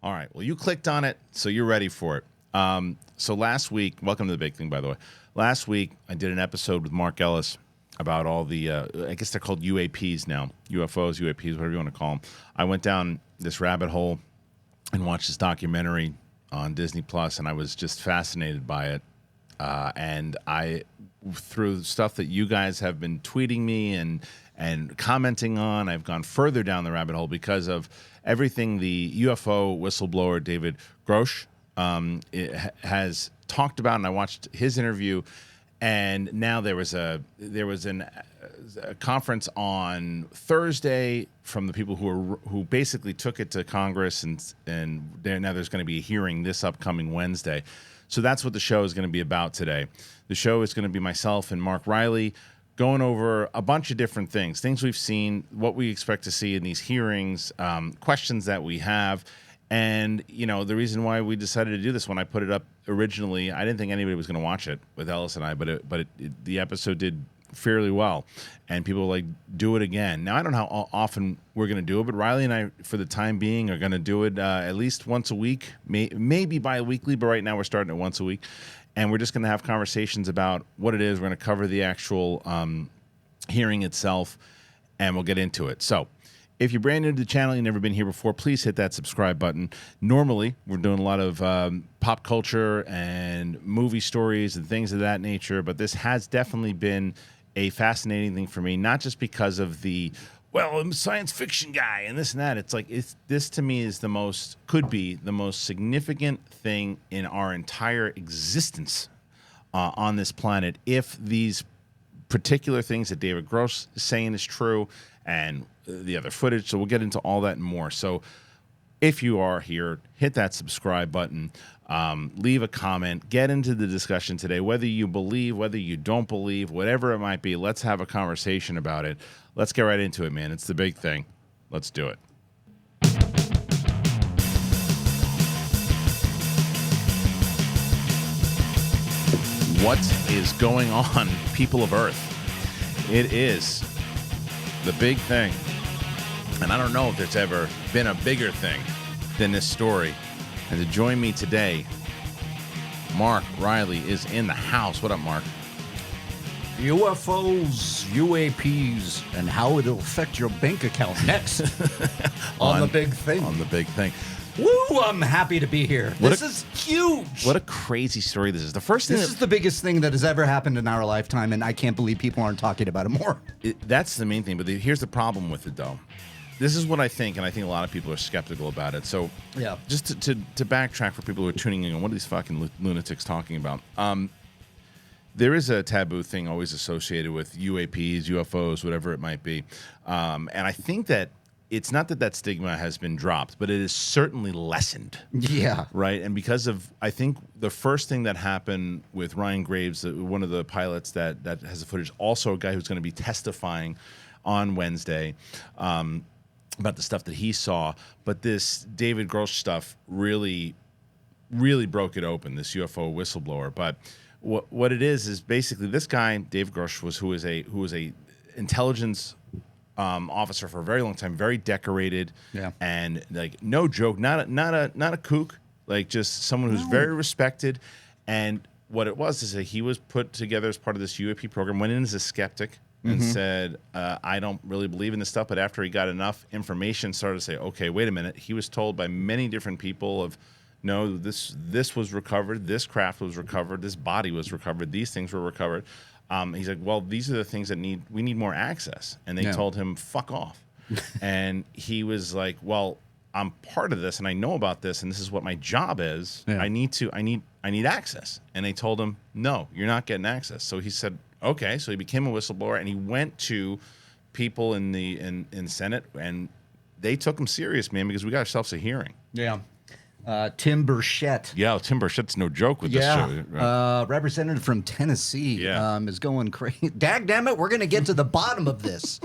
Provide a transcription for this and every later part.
All right. Well, you clicked on it, so you're ready for it. So last week, welcome to the big thing, by the way. Last week, I did an episode with Mark Ellis about all the, I guess they're called UAPs now. UFOs, UAPs, whatever you want to call them. I went down this rabbit hole and watched this documentary on Disney Plus, and I was just fascinated by it. And through stuff that you guys have been tweeting me and commenting on, I've gone further down the rabbit hole because of everything the UFO whistleblower David Grosh has talked about, and I watched his interview. And now there was a conference on Thursday from the people who basically took it to Congress, and now there's going to be a hearing this upcoming Wednesday. So that's what the show is going to be about today. The show is going to be myself and Mark Reilly going over a bunch of different things we've seen, what we expect to see in these hearings, questions that we have. And, you know, the reason why we decided to do this, when I put it up originally, I didn't think anybody was going to watch it with Ellis and I, but the episode did fairly well. And people were like, do it again. Now, I don't know how often we're going to do it, but Reilly and I, for the time being, are going to do it at least once a week, maybe bi-weekly, but right now we're starting it once a week. And we're just going to have conversations about what it is. We're going to cover the actual hearing itself, and we'll get into it. So if you're brand new to the channel, you've never been here before, please hit that subscribe button. Normally, we're doing a lot of pop culture and movie stories and things of that nature, but this has definitely been a fascinating thing for me, not just because of well, I'm a science fiction guy and this and that. It's like, this to me is could be the most significant thing in our entire existence on this planet. If these particular things that David Gross is saying is true, and the other footage. So we'll get into all that and more. So if you are here, hit that subscribe button, leave a comment, get into the discussion today, whether you believe, whether you don't believe, whatever it might be. Let's have a conversation about it. Let's get right into it, man. It's the big thing. Let's do it. What is going on, people of Earth? It is the big thing. And I don't know if there's ever been a bigger thing than this story. And to join me today, Mark Reilly is in the house. What up, Mark? UFOs, UAPs, and how it'll affect your bank account next on the big thing. On the big thing. Woo! I'm happy to be here. This is huge. What a crazy story this is. The first thing this is the biggest thing that has ever happened in our lifetime, and I can't believe people aren't talking about it more. That's the main thing. But here's the problem with it, though. This is what I think, and I think a lot of people are skeptical about it. So, yeah, just to backtrack for people who are tuning in on what are these fucking lunatics talking about? There is a taboo thing always associated with UAPs, UFOs, whatever it might be, and I think that it's not that stigma has been dropped, but it is certainly lessened. Yeah. Right. And because of, I think the first thing that happened with Ryan Graves, one of the pilots that has the footage, also a guy who's going to be testifying on Wednesday about the stuff that he saw. But this David Grosh stuff really broke it open, this UFO whistleblower. But what it is basically this guy, Dave Grosh, who was a intelligence officer for a very long time, very decorated, and like no joke, not a kook, like just someone who's very respected. And what it was is that he was put together as part of this UAP program, went in as a skeptic and said, I don't really believe in this stuff. But after he got enough information, started to say, okay, wait a minute. He was told by many different people of, no, this was recovered, this craft was recovered, this body was recovered, these things were recovered. He's like, well, these are the things that we need more access. And they told him, fuck off. And he was like, well, I'm part of this and I know about this and this is what my job is. Yeah. I need access. And they told him, no, you're not getting access. So he said, okay. So he became a whistleblower and he went to people in Senate and they took him serious, man, because we got ourselves a hearing. Yeah. Tim Burchett. Yeah, Tim Burchett's no joke with this show. Right? Representative from Tennessee is going crazy. Daggdammit, we're going to get to the bottom of this.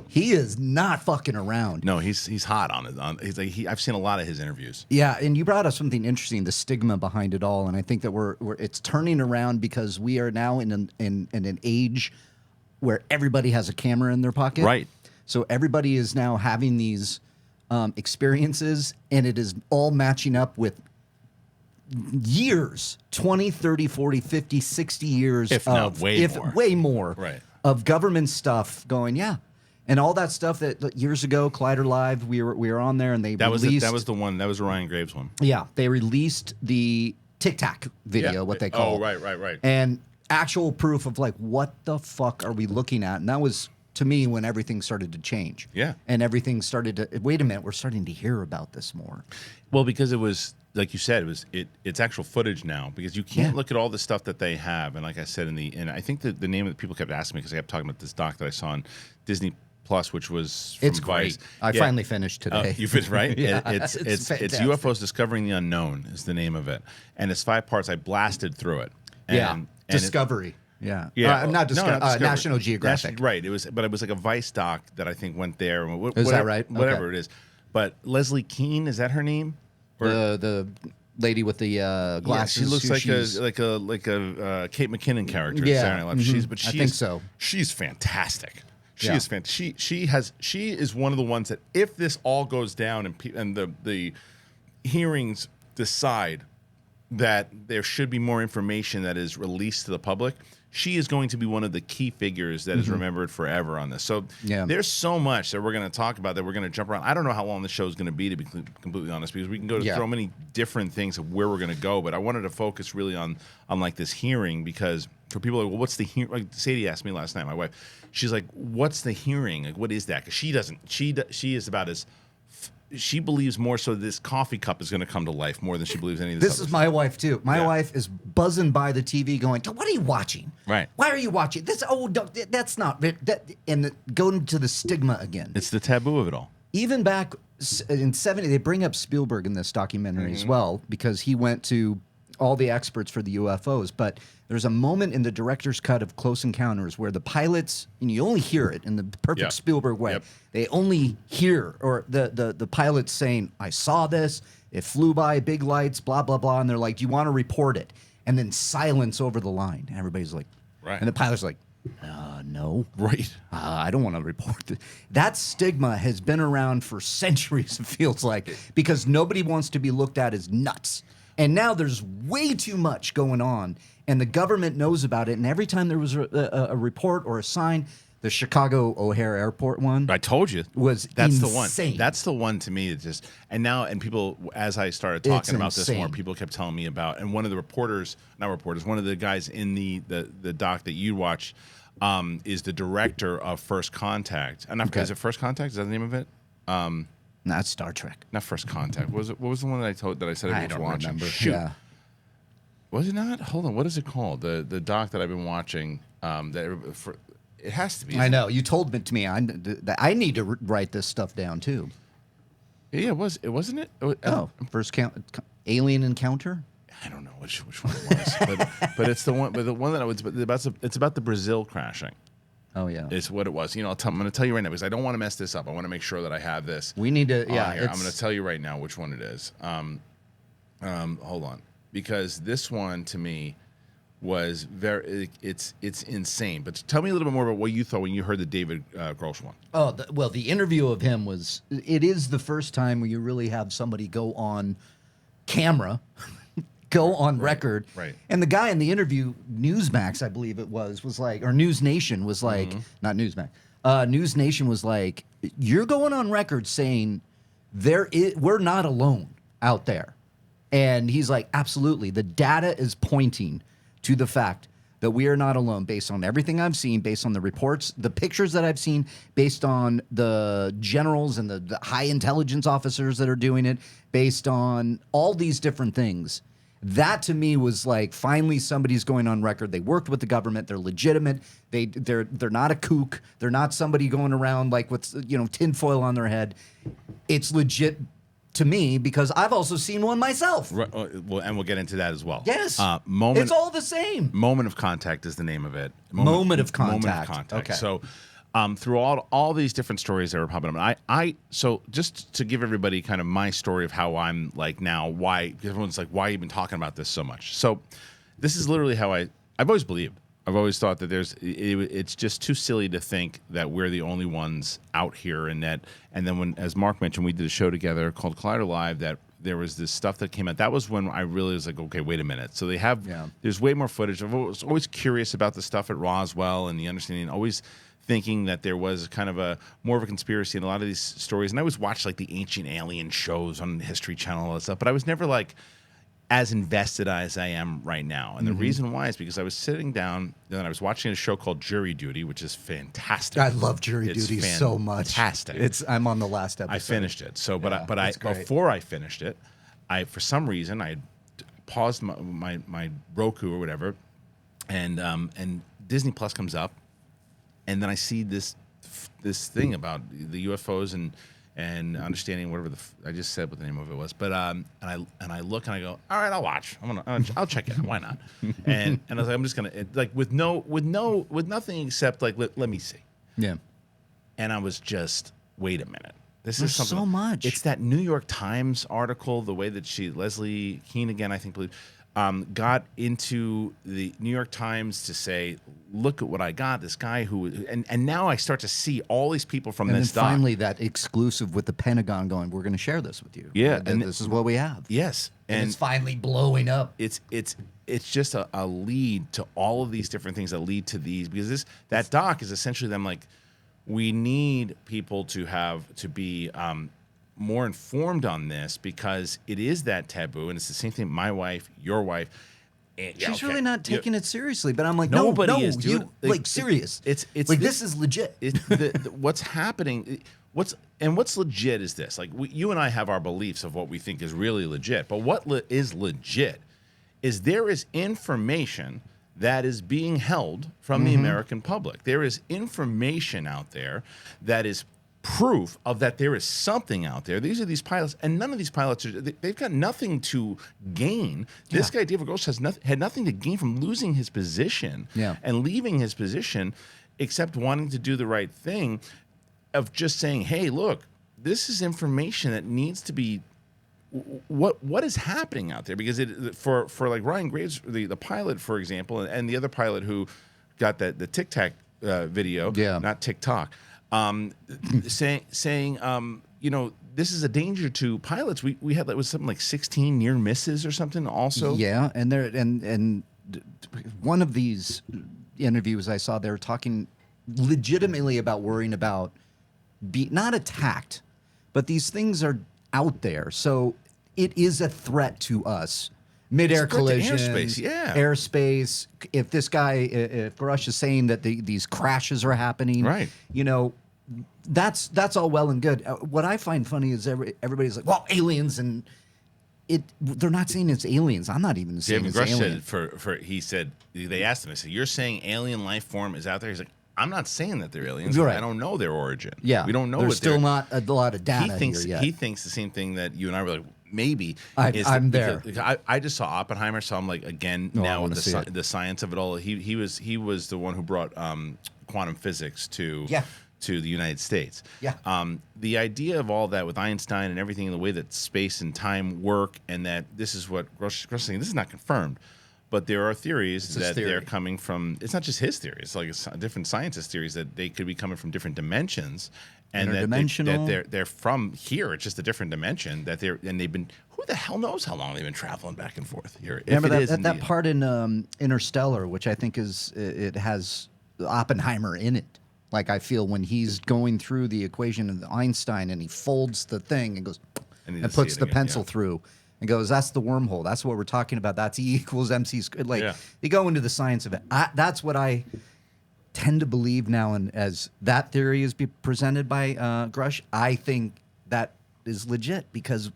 He is not fucking around. No, he's hot on it. He's like I've seen a lot of his interviews. Yeah, and you brought up something interesting, the stigma behind it all, and I think that it's turning around because we are now in an age where everybody has a camera in their pocket. Right. So everybody is now having these experiences, and it is all matching up with years, 20, 30, 40, 50, 60 years if not way more right. of government stuff going, yeah. And all that stuff that years ago, Collider Live, we were on there, and that was the one. That was the Ryan Graves one. Yeah, they released the Tic Tac video, what they call. Oh, right. And actual proof of like, what the fuck are we looking at? And that was, to me, when everything started to change. Yeah. And everything started to, wait a minute, we're starting to hear about this more. Well, because it was, like you said, it's actual footage now, because you can't look at all the stuff that they have. And like I said, and I think that the name of the people kept asking me, because I kept talking about this doc that I saw on Disney Plus, which was from it's Vice. Great. I finally finished today. You finished, right? Yeah, it's UFOs Discovering the Unknown is the name of it, and it's 5 parts. I blasted through it. And Discovery. Not not Discovery. National Geographic. Right. It was like a Vice doc that I think went there. Is that right? Whatever Okay. it is. But Leslie Keane, is that her name? The lady with the glasses. Yeah, she looks like a Kate McKinnon character. Yeah, Saturday Night Live. I think so. She's fantastic. She is fantastic. She is one of the ones that, if this all goes down and the hearings decide that there should be more information that is released to the public, she is going to be one of the key figures that is remembered forever on this. So there's so much that we're going to talk about, that we're going to jump around. I don't know how long the show is going to be completely honest, because we can go to so many different things of where we're going to go. But I wanted to focus really on like this hearing, because for people, like, well, what's the hearing? Like Sadie asked me last night, my wife, she's like, what's the hearing? Like, what is that? Because she is about as, she believes more so this coffee cup is going to come to life more than she believes any of this. This is my wife too. My wife is buzzing by the TV, going, "What are you watching? Right? Why are you watching this? Oh, that's not that." And going to the stigma again. It's the taboo of it all. Even back in '70, they bring up Spielberg in this documentary as well, because he went to all the experts for the UFOs. But there's a moment in the director's cut of Close Encounters where the pilots, and you only hear it in the perfect Spielberg way. They only hear, or the pilots saying, "I saw this. It flew by, big lights, blah blah blah," and they're like, "Do you want to report it?" And then silence over the line. And everybody's like, right. And the pilot's like, no. Right. I don't want to report this. That stigma has been around for centuries, it feels like, because nobody wants to be looked at as nuts. And now there's way too much going on, and the government knows about it. And every time there was a report or a sign, the Chicago O'Hare Airport one, I told you, was that's insane. The one. That's the one to me. It just, and people, as I started talking about this more, people kept telling me about. And one of the one of the guys in the doc that you watched, is the director of First Contact. And is it First Contact? Is that the name of it? Not Star Trek. Not First Contact. What was the one that I said I was watching? Remember. Shoot. Yeah. Was it not? Hold on. What is it called? The doc that I've been watching. It has to be. I know. You told it to me. I need to write this stuff down too. Yeah, it was. It wasn't it. First Alien Encounter. I don't know which one it was, but it's the one. But the one that I was. It's about the Brazil crashing. Oh yeah, is what it was. I'm going to tell you right now, because I don't want to mess this up. I want to make sure that I have this. We need to. Yeah, I'm going to tell you right now which one it is. Hold on, because this one to me was it's insane. But tell me a little bit more about what you thought when you heard the David Grosh one. Oh well, the interview of him was. It is the first time where you really have somebody go on camera. Go on record. Right. And the guy in the interview, Newsmax, I believe it was like, or News Nation was like, not Newsmax. News Nation was like, you're going on record saying we're not alone out there. And he's like, absolutely. The data is pointing to the fact that we are not alone, based on everything I've seen, based on the reports, the pictures that I've seen, based on the generals and the high intelligence officers that are doing it, based on all these different things. That to me was like, finally somebody's going on record. They worked with the government. They're legitimate. They're not a kook. They're not somebody going around like with tinfoil on their head. It's legit to me, because I've also seen one myself. Right, well, and we'll get into that as well. Yes. It's all the same. Moment of Contact is the name of it. Moment of Contact. Moment of Contact. Okay. So through all these different stories that were popping up, and so just to give everybody kind of my story of how I'm like now, why everyone's like, why are you been talking about this so much? So this is literally how I've always believed I've always thought that it's just too silly to think that we're the only ones out here, and then when, as Mark mentioned, we did a show together called Collider Live, that there was this stuff that came out. That was when I really was like, okay, wait a minute. So there's way more footage. I was always curious about the stuff at Roswell and the understanding, always thinking that there was kind of more of a conspiracy in a lot of these stories. And I always watched like the ancient alien shows on the History Channel and all that stuff, but I was never like as invested as I am right now. And the reason why is because I was sitting down and I was watching a show called Jury Duty, which is fantastic. I love Jury Duty so much. Fantastic. I'm on the last episode. I finished it. So, before I finished it, for some reason I paused my Roku or whatever, and Disney Plus comes up, and then I see this thing about the UFOs and understanding whatever I just said what the name of it was, but and I look and I go, all right, I'll watch. I'll check it out. Why not? And I was like, I'm just gonna with nothing except like let me see. Yeah. And I was just, wait a minute. There's something so much. It's that New York Times article, the way that Leslie Keane again, I think, got into the New York Times to say, look at what I got, this guy and now I start to see all these people from this doc. And finally that exclusive with the Pentagon going, we're going to share this with you. Yeah. And this is what we have. Yes. And it's finally blowing up. It's just a lead to all of these different things that lead to these, because that doc is essentially them like, we need people to be more informed on this, because it is that taboo, and it's the same thing. My wife, your wife, she's really not taking it seriously. But I'm like, nobody is, dude. Serious. It's like this is legit. What's happening? What's legit is this? Like you and I have our beliefs of what we think is really legit, but what is legit is there is information that is being held from the American public. There is information out there that is proof of that there is something out there. These are these pilots, and none of these pilots they've got nothing to gain. This guy, David Gross, had nothing to gain from losing his position and leaving his position, except wanting to do the right thing of just saying, hey, look, this is information that needs to be what is happening out there, because for like Ryan Graves, the pilot, for example, and the other pilot who got the Tic Tac video, not TikTok, saying this is a danger to pilots. We had, that was something like 16 near misses or something also. Yeah, and and one of these interviews I saw, they were talking legitimately about worrying about not attacked, but these things are out there. So it is a threat to us. Mid-air collision, airspace. If this guy, if Grush is saying that these crashes are happening, right? That's all well and good. What I find funny is everybody's like, well, aliens, and they're not saying it's aliens. I'm not even saying it's aliens. He said they asked him. They said, "You're saying alien life form is out there?" He's like, I'm not saying that they're aliens. Right. I don't know their origin. Yeah, we don't know. There's still not a lot of data here yet. He thinks the same thing that you and I were like, maybe. I'm there. I just saw Oppenheimer, so I'm like, again, now with the science of it all. He was the one who brought quantum physics to the United States. Yeah. The idea of all that with Einstein and everything, in the way that space and time work, and that this is what Gross is saying. This is not confirmed. But there are theories that they're coming from. It's not just his theory. It's like different scientists' theories that they could be coming from different dimensions, and that they're from here. It's just a different dimension they've been. Who the hell knows how long they've been traveling back and forth here? Remember that part in Interstellar, which I think it has Oppenheimer in it. Like, I feel when he's going through the equation of Einstein and he folds the thing and goes and puts the pencil through. And goes, that's the wormhole. That's what we're talking about. That's E equals MC squared. Like, they go into the science of it. That's what I tend to believe now. And as that theory is presented by Grush, I think that is legit, because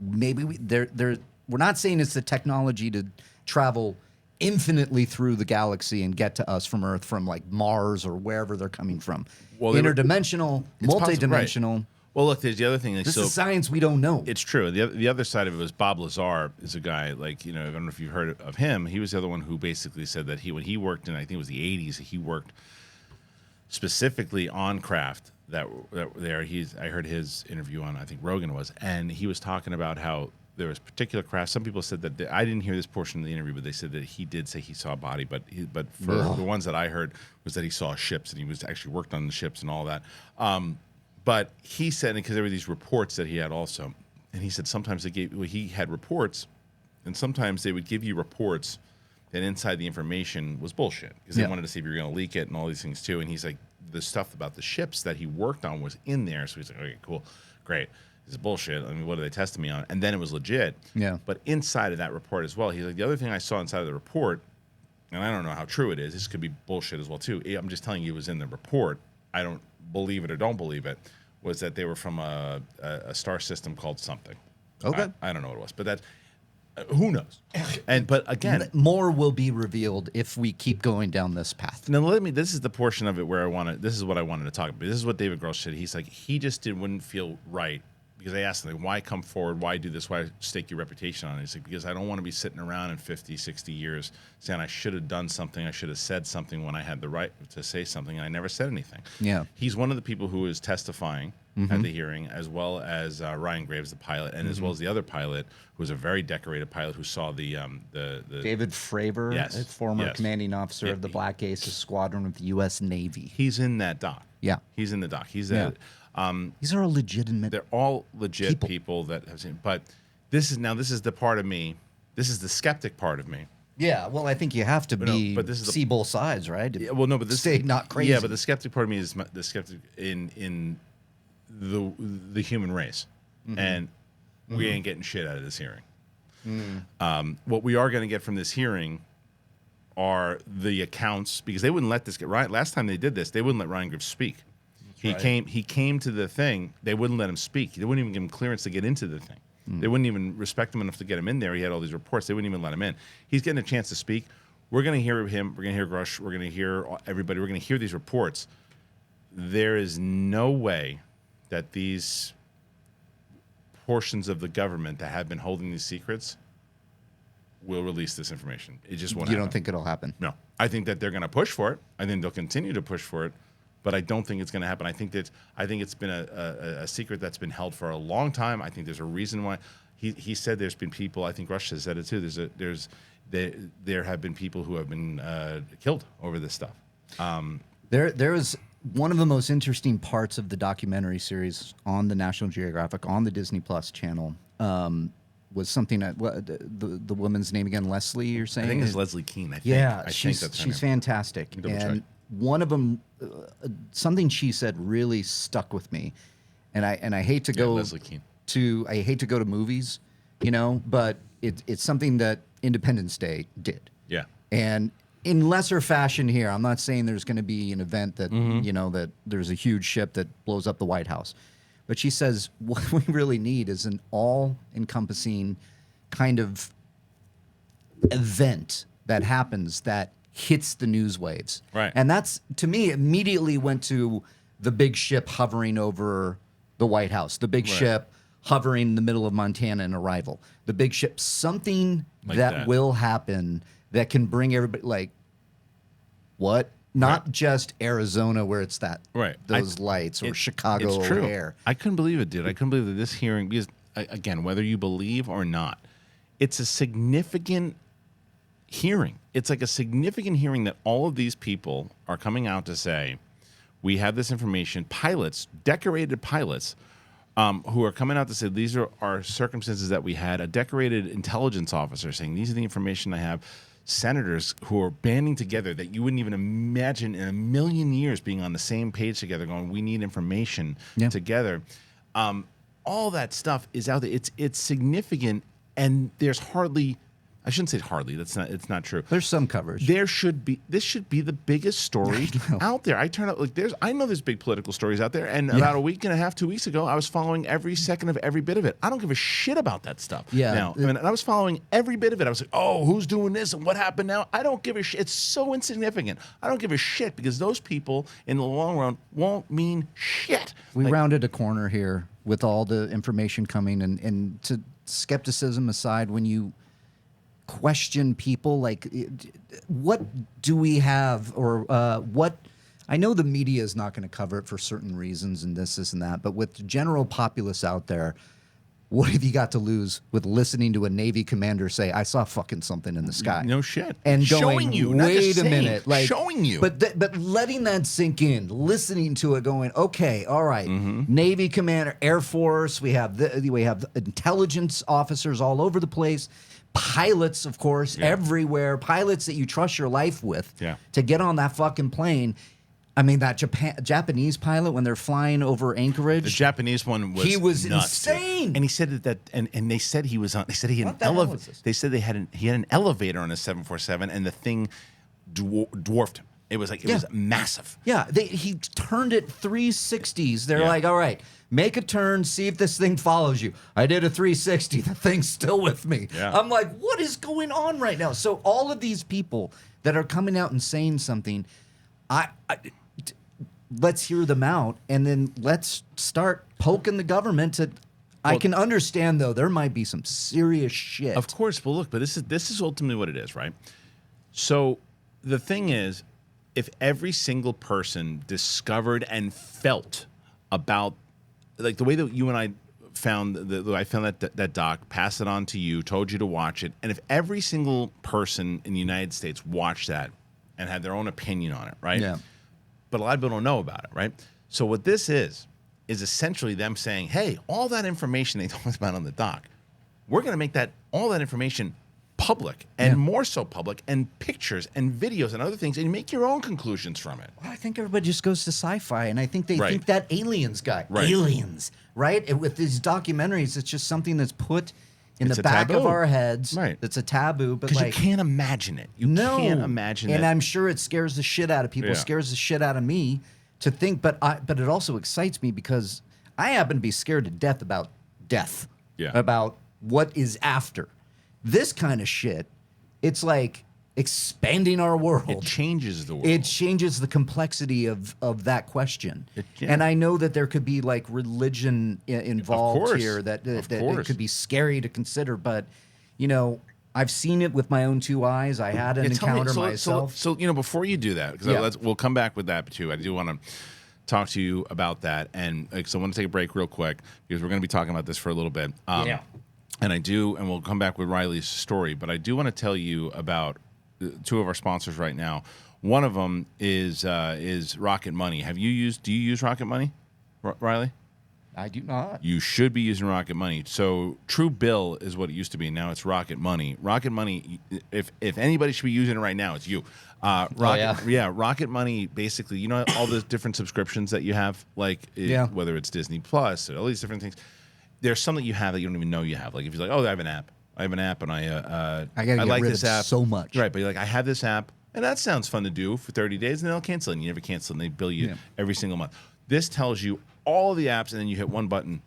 maybe we're not saying it's the technology to travel infinitely through the galaxy and get to us from Earth, from like Mars or wherever they're coming from. Well, interdimensional, multidimensional. Right. Well, look, there's the other thing. This is science we don't know. It's true. The other side of it was Bob Lazar is a guy, like, I don't know if you've heard of him. He was the other one who basically said that when he worked in, I think it was the 80s, he worked specifically on craft that there. I heard his interview on, I think Rogan was, and he was talking about how there was particular craft. Some people said that I didn't hear this portion of the interview, but they said that he did say he saw a body. But for the ones that I heard was that he saw ships and he was actually worked on the ships and all that. But he said, because there were these reports that he had also, and he said sometimes he had reports, and sometimes they would give you reports that inside the information was bullshit because they wanted to see if you were going to leak it and all these things too. And he's like, the stuff about the ships that he worked on was in there. So he's like, okay, cool, great. This is bullshit. I mean, what are they testing me on? And then it was legit. Yeah. But inside of that report as well, he's like, the other thing I saw inside of the report, and I don't know how true it is, this could be bullshit as well too. I'm just telling you it was in the report. I don't believe it or don't believe it, was that they were from a star system called something. Okay. I don't know what it was, but that's, who knows? But again, more will be revealed if we keep going down this path. Now this is the portion of it where this is what I wanted to talk about. This is what David Gross said. He's like, he just wouldn't feel right because they asked him, like, why come forward? Why do this? Why stake your reputation on it? He's like, because I don't want to be sitting around in 50, 60 years saying I should have done something. I should have said something when I had the right to say something, and I never said anything. Yeah. He's one of the people who is testifying at the hearing, as well as Ryan Graves, the pilot, and as well as the other pilot, who was a very decorated pilot who saw the David Fravor, former commanding officer of the Black Aces Squadron of the U.S. Navy. He's in that doc. Yeah. He's in the doc. He's these are all legitimate. They're all legit people that have seen. But this is the part of me. This is the skeptic part of me. Yeah, well, I think you have to see both sides, right? Yeah, well, no, but this stay not crazy. Yeah, but the skeptic part of me is the skeptic in the human race, and we ain't getting shit out of this hearing. What we are going to get from this hearing are the accounts, because they wouldn't let this get right. Last time they did this, they wouldn't let Ryan Graves speak. He came to the thing. They wouldn't let him speak. They wouldn't even give him clearance to get into the thing. They wouldn't even respect him enough to get him in there. He had all these reports. They wouldn't even let him in. He's getting a chance to speak. We're going to hear him. We're going to hear Grush. We're going to hear everybody. We're going to hear these reports. There is no way that these portions of the government that have been holding these secrets will release this information. It just won't happen. You don't think it'll happen? No. I think that they're going to push for it. I think they'll continue to push for it. But I don't think it's going to happen. I think it's been a secret that's been held for a long time. I think there's a reason why. He said there's been people. I think Rush has said it too. There have been people who have been killed over this stuff. There is one of the most interesting parts of the documentary series on the National Geographic on the Disney Plus channel. Was something that the woman's name again? Leslie, you're saying? I think it's Leslie Keene. I think. Yeah, she's fantastic. And one of them, something she said really stuck with me, and I hate to go Leslie Keene. I hate to go to movies, but it's something that Independence Day did. Yeah. And in lesser fashion here, I'm not saying there's going to be an event that that there's a huge ship that blows up the White House, but she says what we really need is an all-encompassing kind of event that happens that hits the news waves. Right. And that's, to me, immediately went to the big ship hovering over the White House, the big ship hovering in the middle of Montana in Arrival, the big ship, something like that will happen that can bring everybody, like, what? Not just Arizona where it's those lights, or Chicago O'Hare. I couldn't believe it, dude. I couldn't believe that this hearing, because, again, whether you believe or not, it's a significant hearing. It's like a significant hearing that all of these people are coming out to say, we have this information. Pilots, decorated pilots, who are coming out to say, these are our circumstances that we had. A decorated intelligence officer saying, these are the information I have. Senators who are banding together that you wouldn't even imagine in a million years being on the same page together, going, we need information together. All that stuff is out there. It's significant, and there's hardly, I shouldn't say hardly, it's not true. There's some coverage. This should be the biggest story out there. I know there's big political stories out there, and about a week and a half, 2 weeks ago, I was following every second of every bit of it. I don't give a shit about that stuff. Yeah. Now, I was following every bit of it. I was like, oh, who's doing this and what happened now? I don't give a shit. It's so insignificant. I don't give a shit, because those people in the long run won't mean shit. We rounded a corner here with all the information coming, and to skepticism aside, when you question people, like, what do we have, or what? I know the media is not going to cover it for certain reasons, and this and that, but with the general populace out there, What have you got to lose with listening to a Navy commander say, "I saw fucking something in the sky"? No shit. And going, showing you, not wait just a saying, minute, like showing you. but letting that sink in, listening to it, going, okay, all right, Navy commander, Air Force, we have intelligence officers all over the place, pilots, of course, everywhere, pilots that you trust your life with to get on that fucking plane. I mean, that Japanese pilot, when they're flying over Anchorage, the Japanese one was nuts, insane. And he said and they said he was on. They said he had an elevator. They said he had an elevator on a 747, and the thing dwarfed him. It was like it was massive. Yeah, he turned it 360s. They're like, all right, make a turn, see if this thing follows you. I did a 360. The thing's still with me. Yeah. I'm like, what is going on right now? So all of these people that are coming out and saying something, let's hear them out, and then let's start poking the government. I can understand, though, there might be some serious shit. Of course. Well, look, but this is ultimately what it is, right? So the thing is, if every single person discovered and felt about, like the way that you and I found that doc, passed it on to you, told you to watch it, and if every single person in the United States watched that and had their own opinion on it, right? Yeah. But a lot of people don't know about it, right? So what this is essentially them saying, hey, all that information they talked about on the doc, we're going to make all that information public, and more so public, and pictures and videos and other things, and you make your own conclusions from it. Well, I think everybody just goes to sci-fi, and I think they think that aliens guy. Right. Aliens, right? And with these documentaries, it's just something that's put in the back taboo of our heads. Right. It's a taboo, but Because like, you can't imagine it. You can't imagine it. And I'm sure it scares the shit out of people. It scares the shit out of me to think, but it also excites me because I happen to be scared to death about death. Yeah. About what is after. This kind of shit, it's like expanding our world. It changes the world. It changes the complexity of that question. And I know that there could be like religion involved here that it could be scary to consider, but you know, I've seen it with my own two eyes. I had an encounter myself. So you know, before you do that, because we'll come back with that too. I do want to talk to you about that, and so I want to take a break real quick because we're going to be talking about this for a little bit. And and we'll come back with Reilly's story, but I do want to tell you about two of our sponsors right now. One of them is Rocket Money. Do you use Rocket Money, Reilly? I do not. You should be using Rocket Money. So True Bill is what it used to be. Now it's Rocket Money. Rocket Money, if anybody should be using it right now, it's you. Rocket Money, basically, you know all the different subscriptions that you have, like whether it's Disney Plus or all these different things. There's something you have that you don't even know you have. Like if you're like, oh, I have an app, and I like this app so much. Right, but you're like, I have this app, and that sounds fun to do for 30 days, and then they'll cancel it, and you never cancel it, and they bill you every single month. This tells you all the apps, and then you hit one button,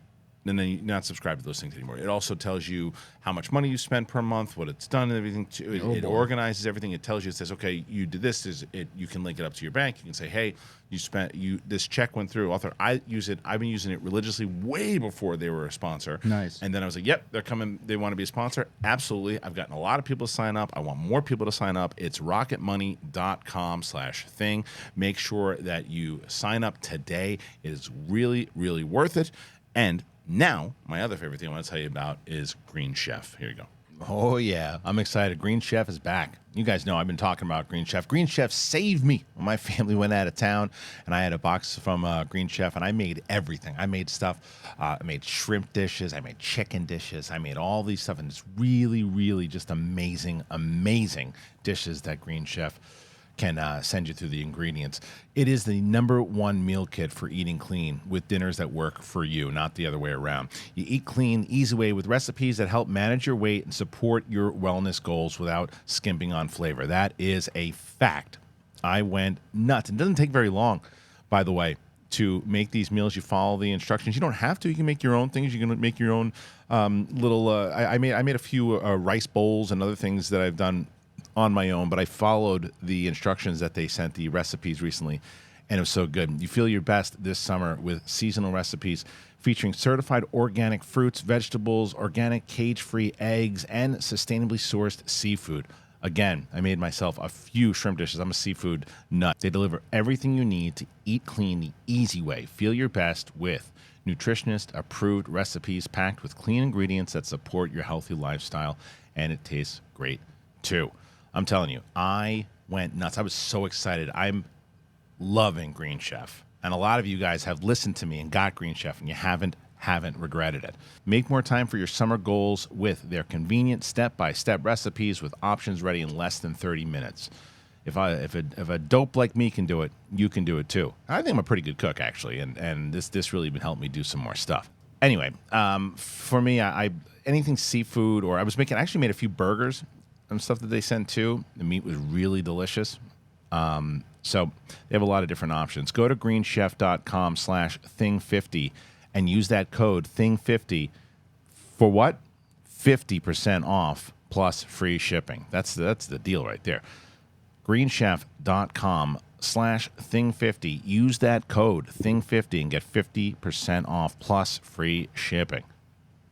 and then you're not subscribed to those things anymore. It also tells you how much money you spend per month, what it's done, and everything. It organizes everything. It tells you, it says, okay, you did this. You can link it up to your bank. You can say, hey, this check went through. I use it. I've been using it religiously way before they were a sponsor. Nice. And then I was like, yep, they're coming. They want to be a sponsor. Absolutely. I've gotten a lot of people to sign up. I want more people to sign up. It's rocketmoney.com/thing. Make sure that you sign up today. It is really, really worth it. And now, my other favorite thing I want to tell you about is Green Chef. Here you go. Oh, yeah. I'm excited. Green Chef is back. You guys know I've been talking about Green Chef. Green Chef saved me when my family went out of town, and I had a box from Green Chef, and I made everything. I made stuff. I made shrimp dishes. I made chicken dishes. I made all these stuff, and it's really, really just amazing, amazing dishes that Green Chef can send you through the ingredients. It is the #1 meal kit for eating clean with dinners that work for you, not the other way around. You eat clean, easy way with recipes that help manage your weight and support your wellness goals without skimping on flavor. That is a fact. I went nuts. It doesn't take very long, by the way, to make these meals. You follow the instructions. You don't have to. You can make your own things. You can make your own little. I made a few rice bowls and other things that I've done on my own, but I followed the instructions that they sent, the recipes recently, and it was so good. You feel your best this summer with seasonal recipes featuring certified organic fruits, vegetables, organic cage-free eggs, and sustainably sourced seafood. Again, I made myself a few shrimp dishes. I'm a seafood nut. They deliver everything you need to eat clean the easy way. Feel your best with nutritionist-approved recipes packed with clean ingredients that support your healthy lifestyle, and it tastes great, too. I'm telling you, I went nuts. I was so excited. I'm loving Green Chef. And a lot of you guys have listened to me and got Green Chef, and you haven't regretted it. Make more time for your summer goals with their convenient step-by-step recipes with options ready in less than 30 minutes. If a dope like me can do it, you can do it too. I think I'm a pretty good cook, actually, and this really been helped me do some more stuff. Anyway, for me, I anything seafood, or I actually made a few burgers and stuff that they sent too. The meat was really delicious. So they have a lot of different options. Go to greenchef.com/thing50 and use that code thing50 for what? 50% off plus free shipping. That's the deal right there. greenchef.com/thing50. Use that code thing50 and get 50% off plus free shipping.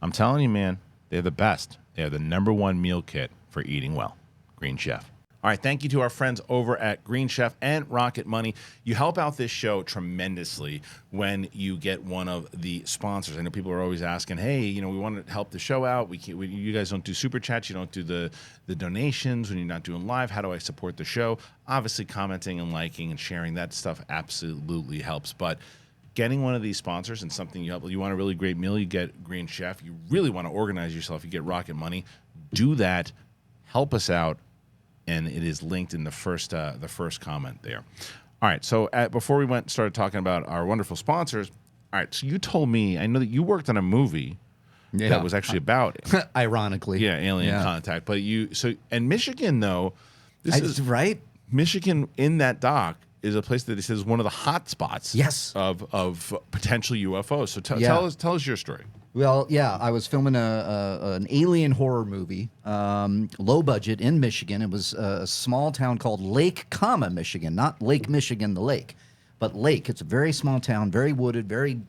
I'm telling you, man, they're the best. They're the #1 meal kit for eating well. Green Chef. All right, thank you to our friends over at Green Chef and Rocket Money. You help out this show tremendously when you get one of the sponsors. I know people are always asking, hey, we want to help the show out. You guys don't do super chats. You don't do the donations when you're not doing live. How do I support the show? Obviously, commenting and liking and sharing, that stuff absolutely helps. But getting one of these sponsors and something you want a really great meal, you get Green Chef. You really want to organize yourself, you get Rocket Money. Do that. Help us out. And it is linked in the first comment there. All right, so before we started talking about our wonderful sponsors, all right, so you told me, I know that you worked on a movie that was actually about it. Ironically. Yeah, Alien Contact. But and Michigan, though, right? Michigan in that doc is a place that it says one of the hot spots of potential UFOs. So tell us your story. Well, yeah, I was filming an alien horror movie, low budget in Michigan. It was a small town called Lake, Michigan, not Lake Michigan, the lake, but Lake. It's a very small town, very wooded, very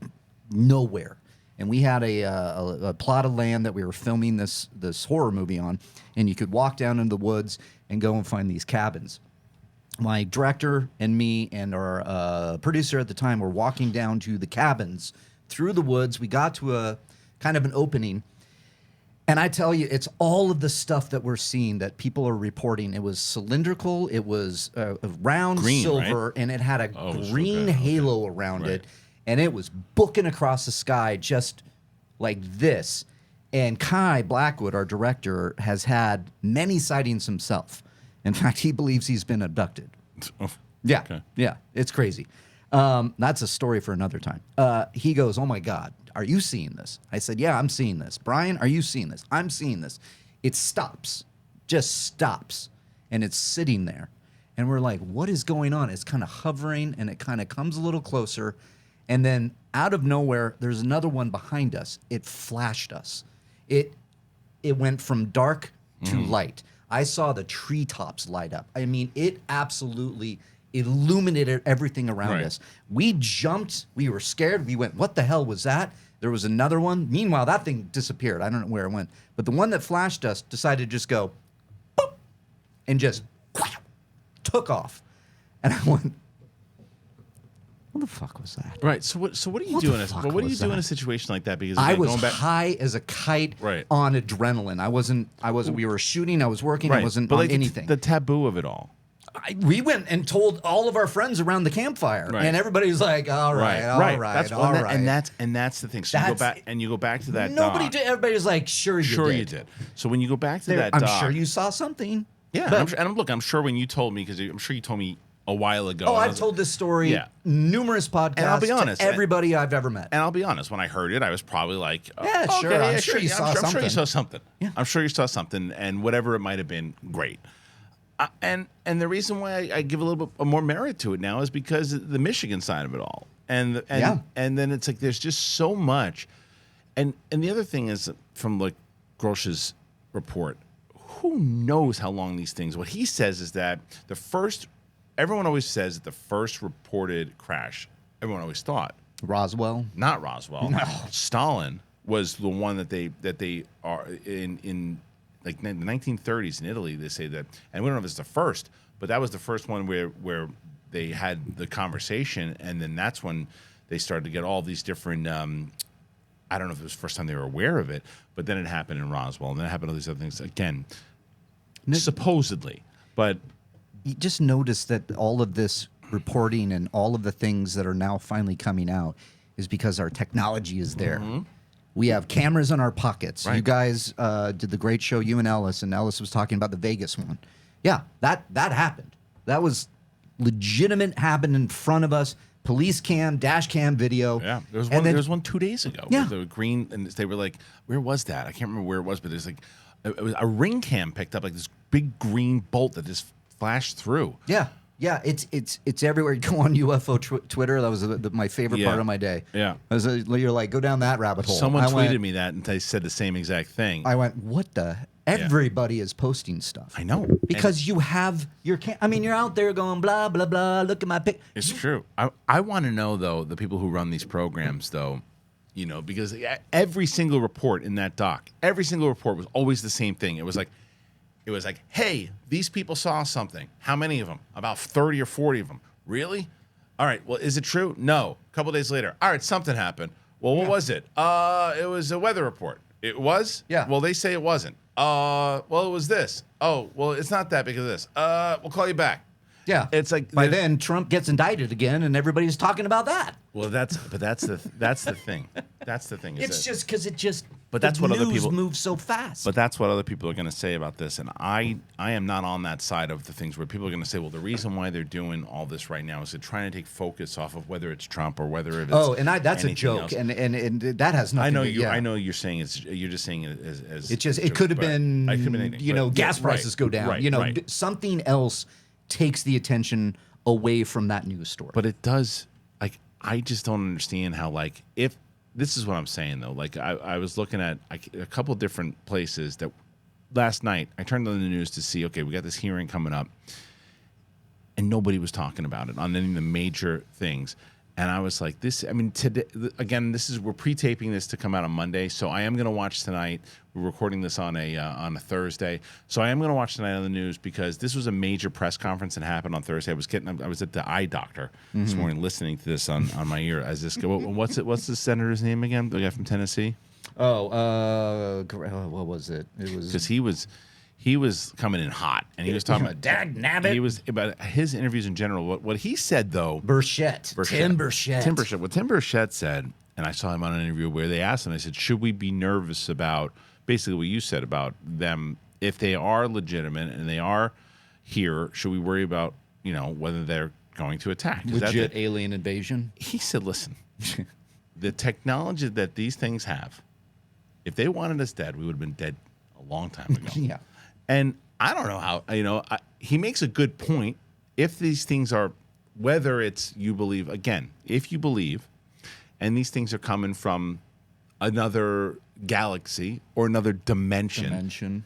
nowhere. And we had a plot of land that we were filming this horror movie on, and you could walk down into the woods and go and find these cabins. My director and me and our producer at the time were walking down to the cabins through the woods. We got to a kind of an opening, and I tell you, it's all of the stuff that we're seeing that people are reporting. It was cylindrical, it was a round green, silver, right? And it had a green halo around it, and it was booking across the sky just like this. And Kai Blackwood, our director, has had many sightings himself. In fact, he believes he's been abducted. Yeah, it's crazy. That's a story for another time. He goes, oh my God, are you seeing this? I said, yeah, I'm seeing this. Brian, are you seeing this? I'm seeing this. It stops, just stops, and it's sitting there. And we're like, what is going on? It's kind of hovering, and it kind of comes a little closer. And then out of nowhere, there's another one behind us. It flashed us. It went from dark to light. I saw the treetops light up. I mean, it absolutely illuminated everything around us. We jumped. We were scared. We went, what the hell was that? There was another one. Meanwhile, that thing disappeared. I don't know where it went. But the one that flashed us decided to just go, boop, and just took off. And I went, what the fuck was that? Right. So what do you do in a situation like that? Because I was high as a kite on adrenaline. I wasn't. We were shooting. I was working. I wasn't on anything. The taboo of it all. We went and told all of our friends around the campfire, and everybody's like, "All right, all right." And that's the thing. So you go back to that. Nobody did. Everybody's like, "Sure, you did." So when you go back to that, I'm sure you saw something. Yeah, I'm sure when you told me, because I'm sure you told me a while ago. Oh, I've told this story numerous podcasts. And I'll be honest, to everybody I've ever met. And I'll be honest, when I heard it, I was probably like, sure. I'm sure you saw something. I'm sure you saw something. Yeah. I'm sure you saw something, and whatever it might have been, great. And the reason why I give a little bit more merit to it now is because of the Michigan side of it all, and then it's like there's just so much, and the other thing is from like Grosch's report, who knows how long these things. What he says is that everyone always says that the first reported crash, everyone always thought Roswell, not Roswell, no. Stalin was the one that they are in. Like in the 1930s in Italy, they say that, and we don't know if it's the first, but that was the first one where they had the conversation, and then that's when They started to get all these different. I don't know if it was the first time they were aware of it, but then it happened in Roswell, and then it happened all these other things again, supposedly. But you just notice that all of this reporting and all of the things that are now finally coming out is because our technology is there. Mm-hmm. We have cameras in our pockets. Right. You guys did the great show, you and Ellis was talking about the Vegas one. Yeah, that happened. That was legitimate, happened in front of us. Police cam, dash cam video. yeah, there was one 2 days ago. Yeah. With the green, and they were like, where was that? I can't remember where it was, but there's like it was a ring cam picked up like this big green bolt that just flashed through. Yeah. Yeah, it's everywhere. You go on UFO Twitter. That was my favorite part of my day. Yeah. You're like, go down that rabbit hole. Someone tweeted me that, and they said the same exact thing. I went, what the? Everybody is posting stuff. I know. Because you have your you're out there going blah blah blah. Look at my pic. It's true. I want to know though, the people who run these programs though, because every single report in that doc, every single report was always the same thing. It was like, hey, these people saw something. How many of them? About 30 or 40 of them. Really? All right. Well, is it true? No. A couple days later. All right, something happened. Well, what was it? It was a weather report. It was? Yeah. Well, they say it wasn't. Well, it was this. Oh, well, it's not that because of this. We'll call you back. Yeah. It's like by then Trump gets indicted again, and everybody's talking about that. Well, that's the thing. That's the thing. It's just because But that's what other people move so fast. But that's what other people are going to say about this, and I am not on that side of the things where people are going to say, well, the reason why they're doing all this right now is they're trying to take focus off of whether it's Trump or whether it's that's a joke, else. and that has nothing. I know you're saying you're just saying it as it could have been anything, gas prices go down. Something else takes the attention away from that news story. But it does. Like, I just don't understand how, like, if this is what I'm saying though. Like, I was looking at a couple different places that last night I turned on the news to see, okay, we got this hearing coming up, and nobody was talking about it on any of the major things. And I was like, today, again, we're pre-taping this to come out on Monday, so I am going to watch tonight. We're recording this on a Thursday, so I am going to watch tonight on the news because this was a major press conference that happened on Thursday. I was at the eye doctor this morning listening to this on my ear as this go. What's the senator's name again? The guy from Tennessee. What was it? It was because he was coming in hot, and he was talking about Dag nabbit. He was about his interviews in general. What he said though, Tim Burchett. What Tim Burchett said, and I saw him on an interview where they asked him. I said, should we be nervous about basically what you said about them if they are legitimate and they are here? Should we worry about whether they're going to attack? Legit alien invasion? He said, listen, the technology that these things have, if they wanted us dead, we would have been dead a long time ago. Yeah. And I don't know how, he makes a good point. If these things are, whether it's you believe, again, if you believe, and these things are coming from another galaxy or another dimension.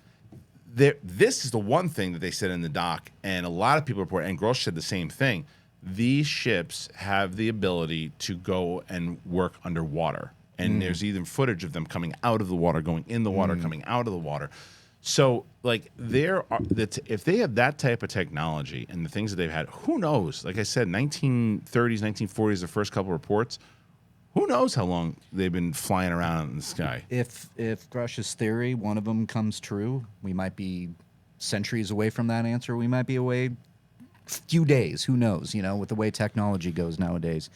This is the one thing that they said in the doc, and a lot of people report, and Gross said the same thing. These ships have the ability to go and work underwater. And there's even footage of them coming out of the water, going in the water, coming out of the water. So, like, if they have that type of technology and the things that they've had, who knows? Like I said, 1930s, 1940s, the first couple reports, who knows how long they've been flying around in the sky? If Grush's theory, one of them comes true, we might be centuries away from that answer. We might be away a few days. Who knows? With the way technology goes nowadays.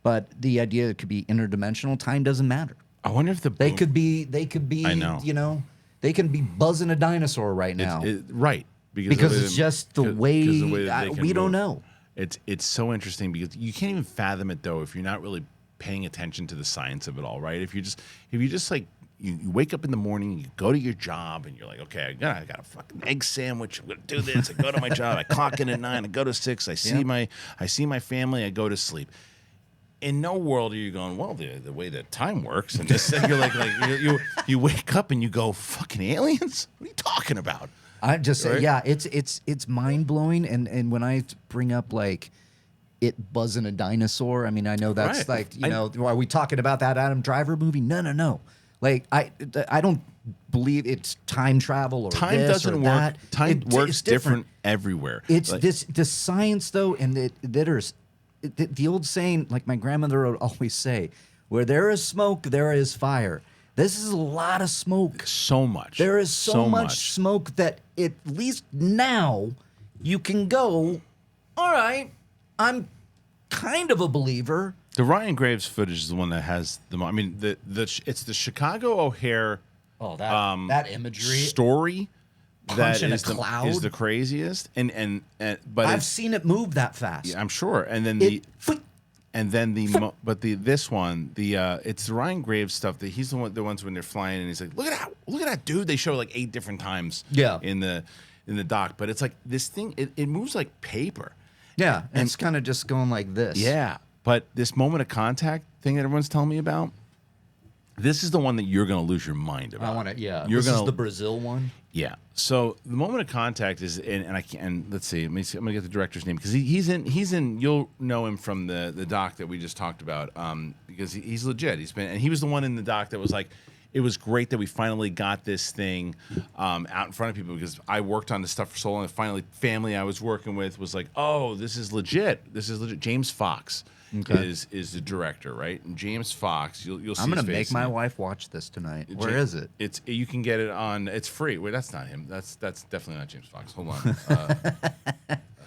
But the idea it could be interdimensional, time doesn't matter. I wonder if they could be. I know. They can be buzzing a dinosaur right now. Right. Because it's just the way we don't know. It's so interesting because you can't even fathom it though if you're not really paying attention to the science of it all, right? If you just like you wake up in the morning, you go to your job, and you're like, okay, I got a fucking egg sandwich. I'm gonna do this. I go to my job. I clock in at 9. I go to 6. I see my family. I go to sleep. In no world are you going, well, the way that time works, and this, and you're like you wake up and you go, fucking aliens? What are you talking about? I just right? Yeah, it's mind blowing, and when I bring up like it buzzing a dinosaur, I mean, I know that's right. like are we talking about that Adam Driver movie? No. Like I don't believe it's time travel or time this doesn't or work. that. Time works different everywhere. It's the science though, and that there's the old saying, like my grandmother would always say, where there is smoke, there is fire. This is a lot of smoke. So much. There is so much smoke that at least now you can go, all right, I'm kind of a believer. The Ryan Graves footage is the one that has the. I mean, it's the Chicago O'Hare. Oh, that imagery story that in a is cloud is the craziest. But I've seen it move that fast. Yeah, I'm sure. And then this one, it's the Ryan Graves stuff that he's the ones when they're flying and he's like, look at that dude. They show like 8 different times. Yeah. In the doc, but it's like this thing. It moves like paper. Yeah, and it's kind of just going like this. Yeah, but this moment of contact thing that everyone's telling me about, this is the one that you're going to lose your mind about. I want to. Yeah, this is the Brazil one. Yeah. So the moment of contact is, and I can. And let's see. I'm gonna get the director's name because he's in. You'll know him from the doc that we just talked about. Because he's legit. He was the one in the doc that was like, it was great that we finally got this thing out in front of people because I worked on this stuff for so long. And finally, family I was working with was like, oh, this is legit. This is legit. James Fox is the director, right? And James Fox, you'll see. I'm gonna his face make my wife watch this tonight. Where is it? You can get it on. It's free. Wait, that's not him. That's definitely not James Fox. Hold on.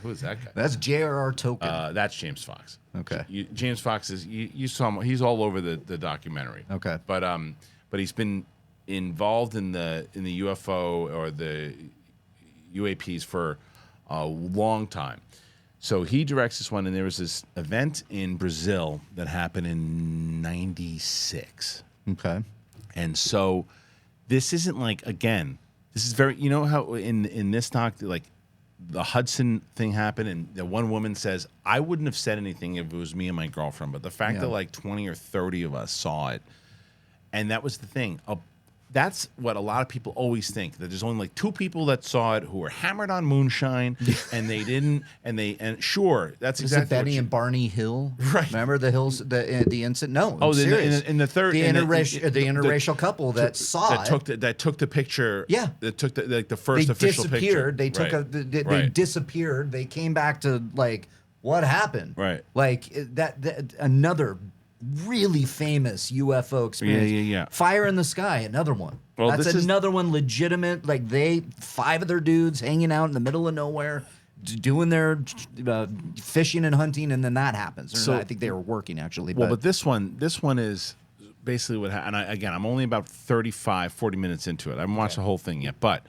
Who is that guy? That's J.R.R. Tolkien. That's James Fox. Okay. James Fox is you saw him. He's all over the documentary. Okay. But he's been involved in the UFO or the UAPs for a long time. So he directs this one, and there was this event in Brazil that happened in '96. Okay. And so this isn't like, again, this is very, you know how in this doc, like the Hudson thing happened and the one woman says, I wouldn't have said anything if it was me and my girlfriend, but the fact that like 20 or 30 of us saw it, and that was the thing. That's what a lot of people always think, that there's only like 2 people that saw it who were hammered on moonshine and they didn't, and sure, that's exactly. Is it Benny and Barney Hill? Right. Remember the Hills, the incident? No, I'm serious. In the third, the interracial couple that saw that took the picture. Yeah. That took the first official picture. They disappeared. They disappeared. They came back to like, what happened? Right. Like that another really famous UFO experience. Yeah. Fire in the Sky, another one. Well, that's another one legitimate. Like 5 of their dudes hanging out in the middle of nowhere, doing their fishing and hunting, and then that happens. So I think they were working actually. Well, but this one is basically what happened. Again, I'm only about 35, 40 minutes into it. I haven't watched the whole thing yet, but.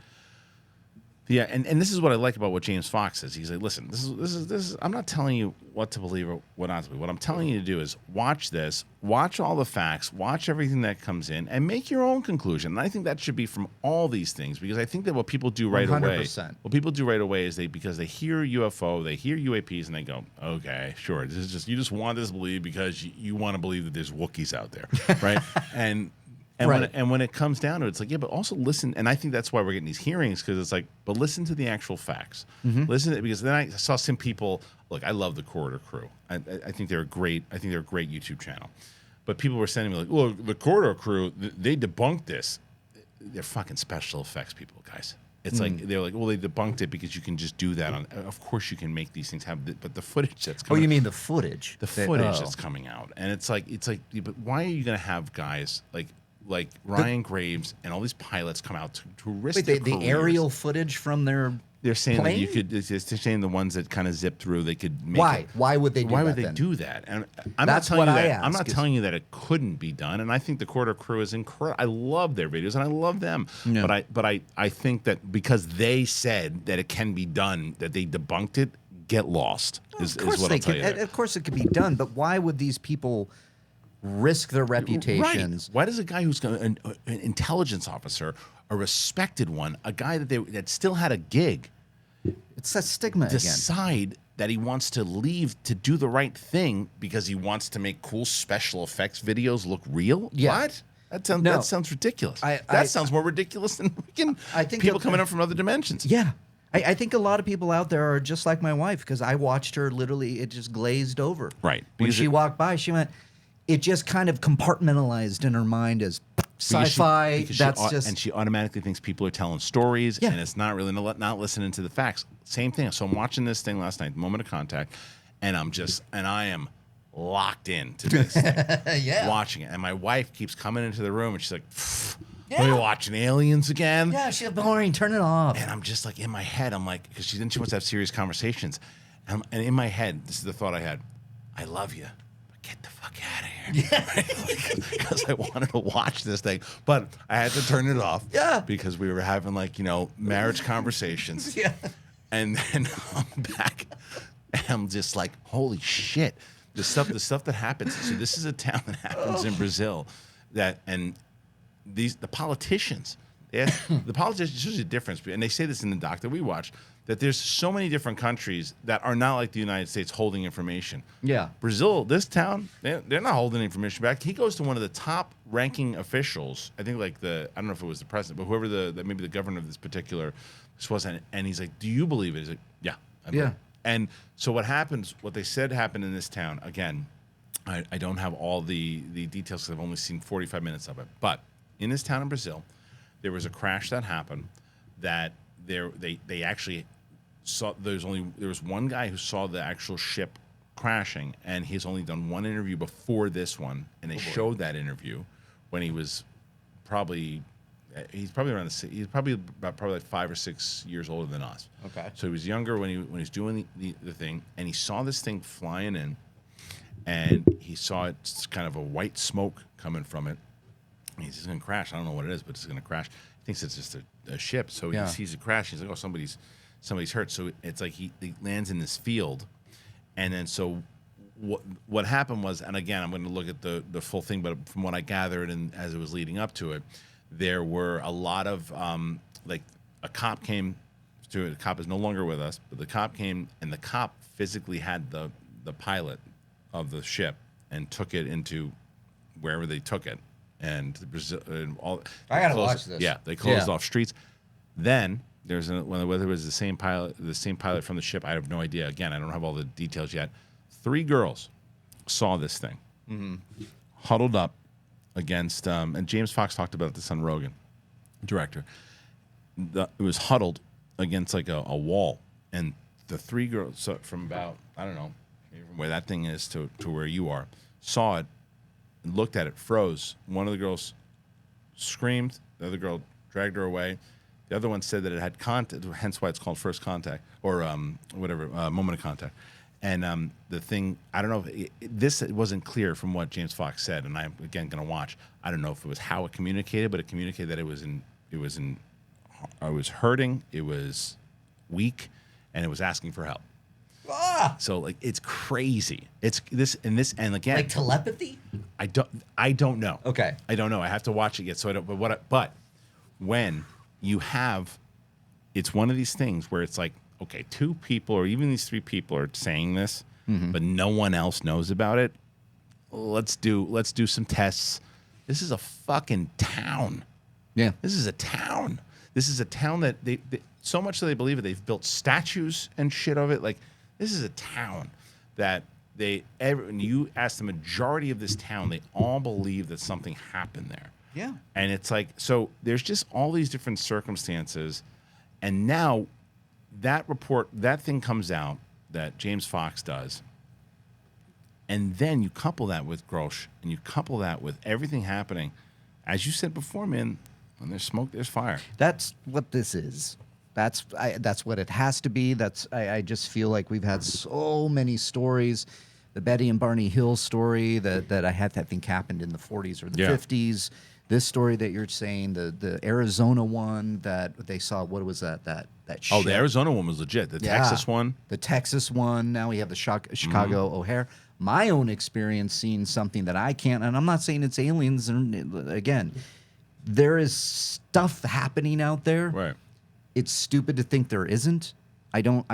Yeah, and this is what I like about what James Fox says. He's like, listen, this is. I'm not telling you what to believe or what not to believe. What I'm telling you to do is watch this, watch all the facts, watch everything that comes in, and make your own conclusion. And I think that should be from all these things, because I think that what people do right 100%. away, what people do right away is because they hear UFO, they hear UAPs, and they go, okay, sure, this is just, you just want this to believe because you want to believe that there's Wookiees out there, right? When it comes down to it, it's like, yeah, but also listen. And I think that's why we're getting these hearings, because it's like, but listen to the actual facts. Listen to it, because then I saw some people. Look, I love the Corridor Crew. I think they're great. I think they're a great YouTube channel. But people were sending me like, look, the Corridor Crew, they debunked this. They're fucking special effects people, guys. It's like they're like, well, they debunked it because you can just do that on. Of course, you can make these things happen, but the footage that's coming. Oh, you mean the footage? The footage that's coming out, and it's like, but why are you going to have guys like Ryan Graves and all these pilots come out to risk their the careers? aerial footage from their They're saying plane? that you could. They're saying the ones that kind of zip through, they could make. Why? It. Why would they do that? Why would they then? do that? And That's what I ask. I'm not telling you that it couldn't be done. And I think the Corridor Crew is incredible. I love their videos and I love them. Yeah. But I think that because they said that it can be done, that they debunked it. Get lost. Is what I'll tell you. Of course, it could be done. But why would these people risk their reputations? Right. Why does a guy who's an intelligence officer, a respected one, a guy that still had a gig, it's that stigma decide that he wants to leave to do the right thing because he wants to make cool special effects videos look real? Yeah. What? That sounds ridiculous. That sounds more ridiculous than people coming up from other dimensions. Yeah. I think a lot of people out there are just like my wife, because I watched her literally, it just glazed over. Right. When she walked by, she went, it just kind of compartmentalized in her mind as sci-fi. And she automatically thinks people are telling stories, and it's not really not listening to the facts. Same thing. So I'm watching this thing last night, Moment of Contact, and I am locked in to this thing, Yeah. watching it. And my wife keeps coming into the room, and she's like, Yeah. "Are you watching Aliens again?" Yeah, she's boring. Turn it off. And I'm just like, in my head, I'm like, because she wants to have serious conversations. And in my head, this is the thought I had: I love you, but get the fuck out of here. Because I wanted to watch this thing, but I had to turn it off. Yeah. Because we were having marriage conversations. Yeah. And then I'm back, and I'm just like, holy shit. The stuff that happens. So this is a town that happens in Brazil, the politicians. Yeah, the politicians. There's a difference, and they say this in the doc that we watched, that there's so many different countries that are not like the United States holding information. Yeah. Brazil, this town, they're not holding information back. He goes to one of the top ranking officials. I think I don't know if it was the president, but whoever maybe the governor of this particular was, and he's like, "Do you believe it?" He's like, "Yeah, I believe it." And so what they said happened in this town, again, I don't have all the details because I've only seen 45 minutes of it. But in this town in Brazil, there was a crash that happened that they actually saw. There was one guy who saw the actual ship crashing, and he's only done one interview before this one, and they showed that interview when he was he's probably like 5 or 6 years older than us. Okay. So he was younger when he was doing the thing, and he saw this thing flying in, and he saw it's kind of a white smoke coming from it. And he's just gonna crash. I don't know what it is, but it's gonna crash. He thinks it's just a ship. So he sees it crash. He's like, oh, somebody's hurt. So it's like he lands in this field, and then so what happened was, and again, I'm going to look at the full thing, but from what I gathered and as it was leading up to it, there were a lot of a cop came to it. The cop is no longer with us, but the cop came, and the cop physically had the pilot of the ship and took it into wherever they took it, and Brazil and all. I gotta watch this. Yeah, they closed off streets. Then there's whether it was the same pilot from the ship, I have no idea. Again, I don't have all the details yet. 3 girls saw this thing, huddled up against, and James Fox talked about this on Rogan, director. It was huddled against like a wall, and the 3 girls from about, I don't know, maybe from where that thing is to where you are, saw it, and looked at it, froze. One of the girls screamed, the other girl dragged her away. The other one said that it had contact, hence why it's called first contact, or moment of contact. And the thing, I don't know, this wasn't clear from what James Fox said, and I'm again going to watch. I don't know if it was how it communicated, but it communicated that it was hurting, it was weak, and it was asking for help. Ah! So like it's crazy. It's this and again, Like telepathy? I don't know. Okay. I don't know. I have to watch it yet. So I don't. But when you have, it's one of these things where it's like, okay, 2 people or even these 3 people are saying this, but no one else knows about it. Let's do some tests. This is a fucking town. Yeah. This is a town. This is a town that they so much so they believe it. They've built statues and shit of it. Like this is a town that when you ask the majority of this town, they all believe that something happened there. Yeah. And it's like, so there's just all these different circumstances. And now that thing comes out that James Fox does. And then you couple that with Grosh, and you couple that with everything happening. As you said before, man, when there's smoke, there's fire. That's what this is. That's what it has to be. I just feel like we've had so many stories. The Betty and Barney Hill story that I think happened in the 40s or the 50s. This story that you're saying, the Arizona one that they saw, what was that ship? Oh, the Arizona one was legit. The Texas one. The Texas one. Now we have the Chicago O'Hare. My own experience seeing something that I can't, and I'm not saying it's aliens. And again, there is stuff happening out there. Right. It's stupid to think there isn't. I'm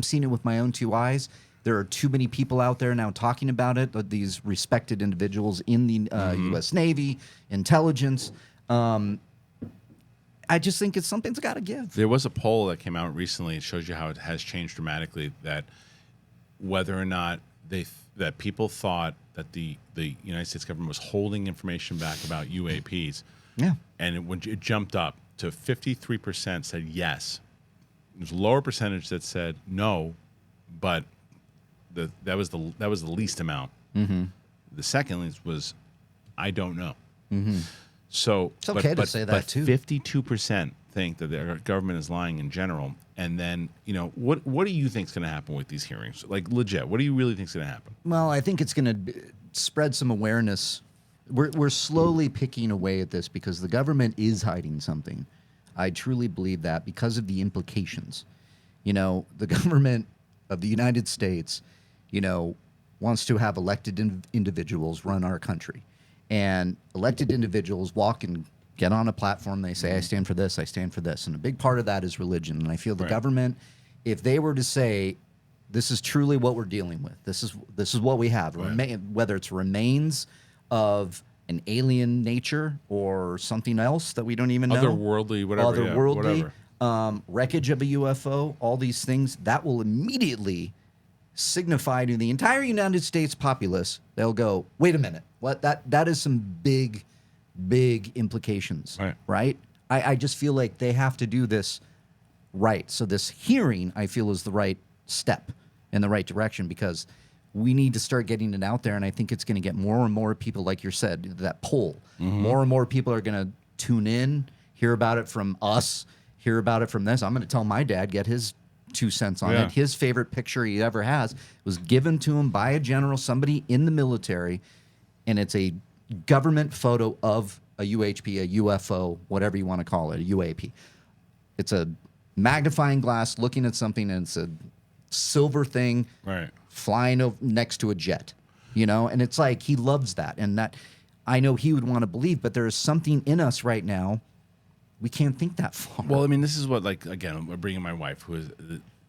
seeing it with my own 2 eyes. There are too many people out there now talking about it, these respected individuals in the U.S. Navy, intelligence. I just think it's something's got to give. There was a poll that came out recently. It shows you how it has changed dramatically, that whether or not that people thought that the United States government was holding information back about UAPs. Yeah. And it jumped up to 53% said yes. There's a lower percentage that said no, but that was the least amount. Mm-hmm. The second least was, I don't know. Mm-hmm. So it's okay to say that too. 52% think that their government is lying in general. And then, what do you think is going to happen with these hearings? Like, legit, what do you really think is going to happen? Well, I think it's going to spread some awareness. We're slowly picking away at this because the government is hiding something. I truly believe that because of the implications. The government of the United States, wants to have elected individuals run our country. And elected individuals walk and get on a platform. They say, I stand for this, I stand for this. And a big part of that is religion. And I feel the government, if they were to say, this is truly what we're dealing with, this is what we have, whether it's remains of an alien nature or something else that we don't even know. Otherworldly, whatever. Otherworldly, wreckage of a UFO, all these things, that will immediately signify to the entire United States populace, they'll go, wait a minute, what? That is some big implications, right? I just feel like they have to do this right. So this hearing, I feel, is the right step in the right direction because we need to start getting it out there, and I think it's going to get more and more people, like you said, that poll. Mm-hmm. More and more people are going to tune in, hear about it from us, hear about it from this. I'm going to tell my dad, get his 2 cents on it. His favorite picture he ever has was given to him by a general, somebody in the military, and it's a government photo of a UHP, a UFO, whatever you want to call it, a UAP. It's a magnifying glass looking at something, and it's a silver thing flying next to a jet, and it's like he loves that, and that I know he would want to believe, but there is something in us right now. We can't think that far. Well, I mean, this is what, again, we're bringing my wife, who is...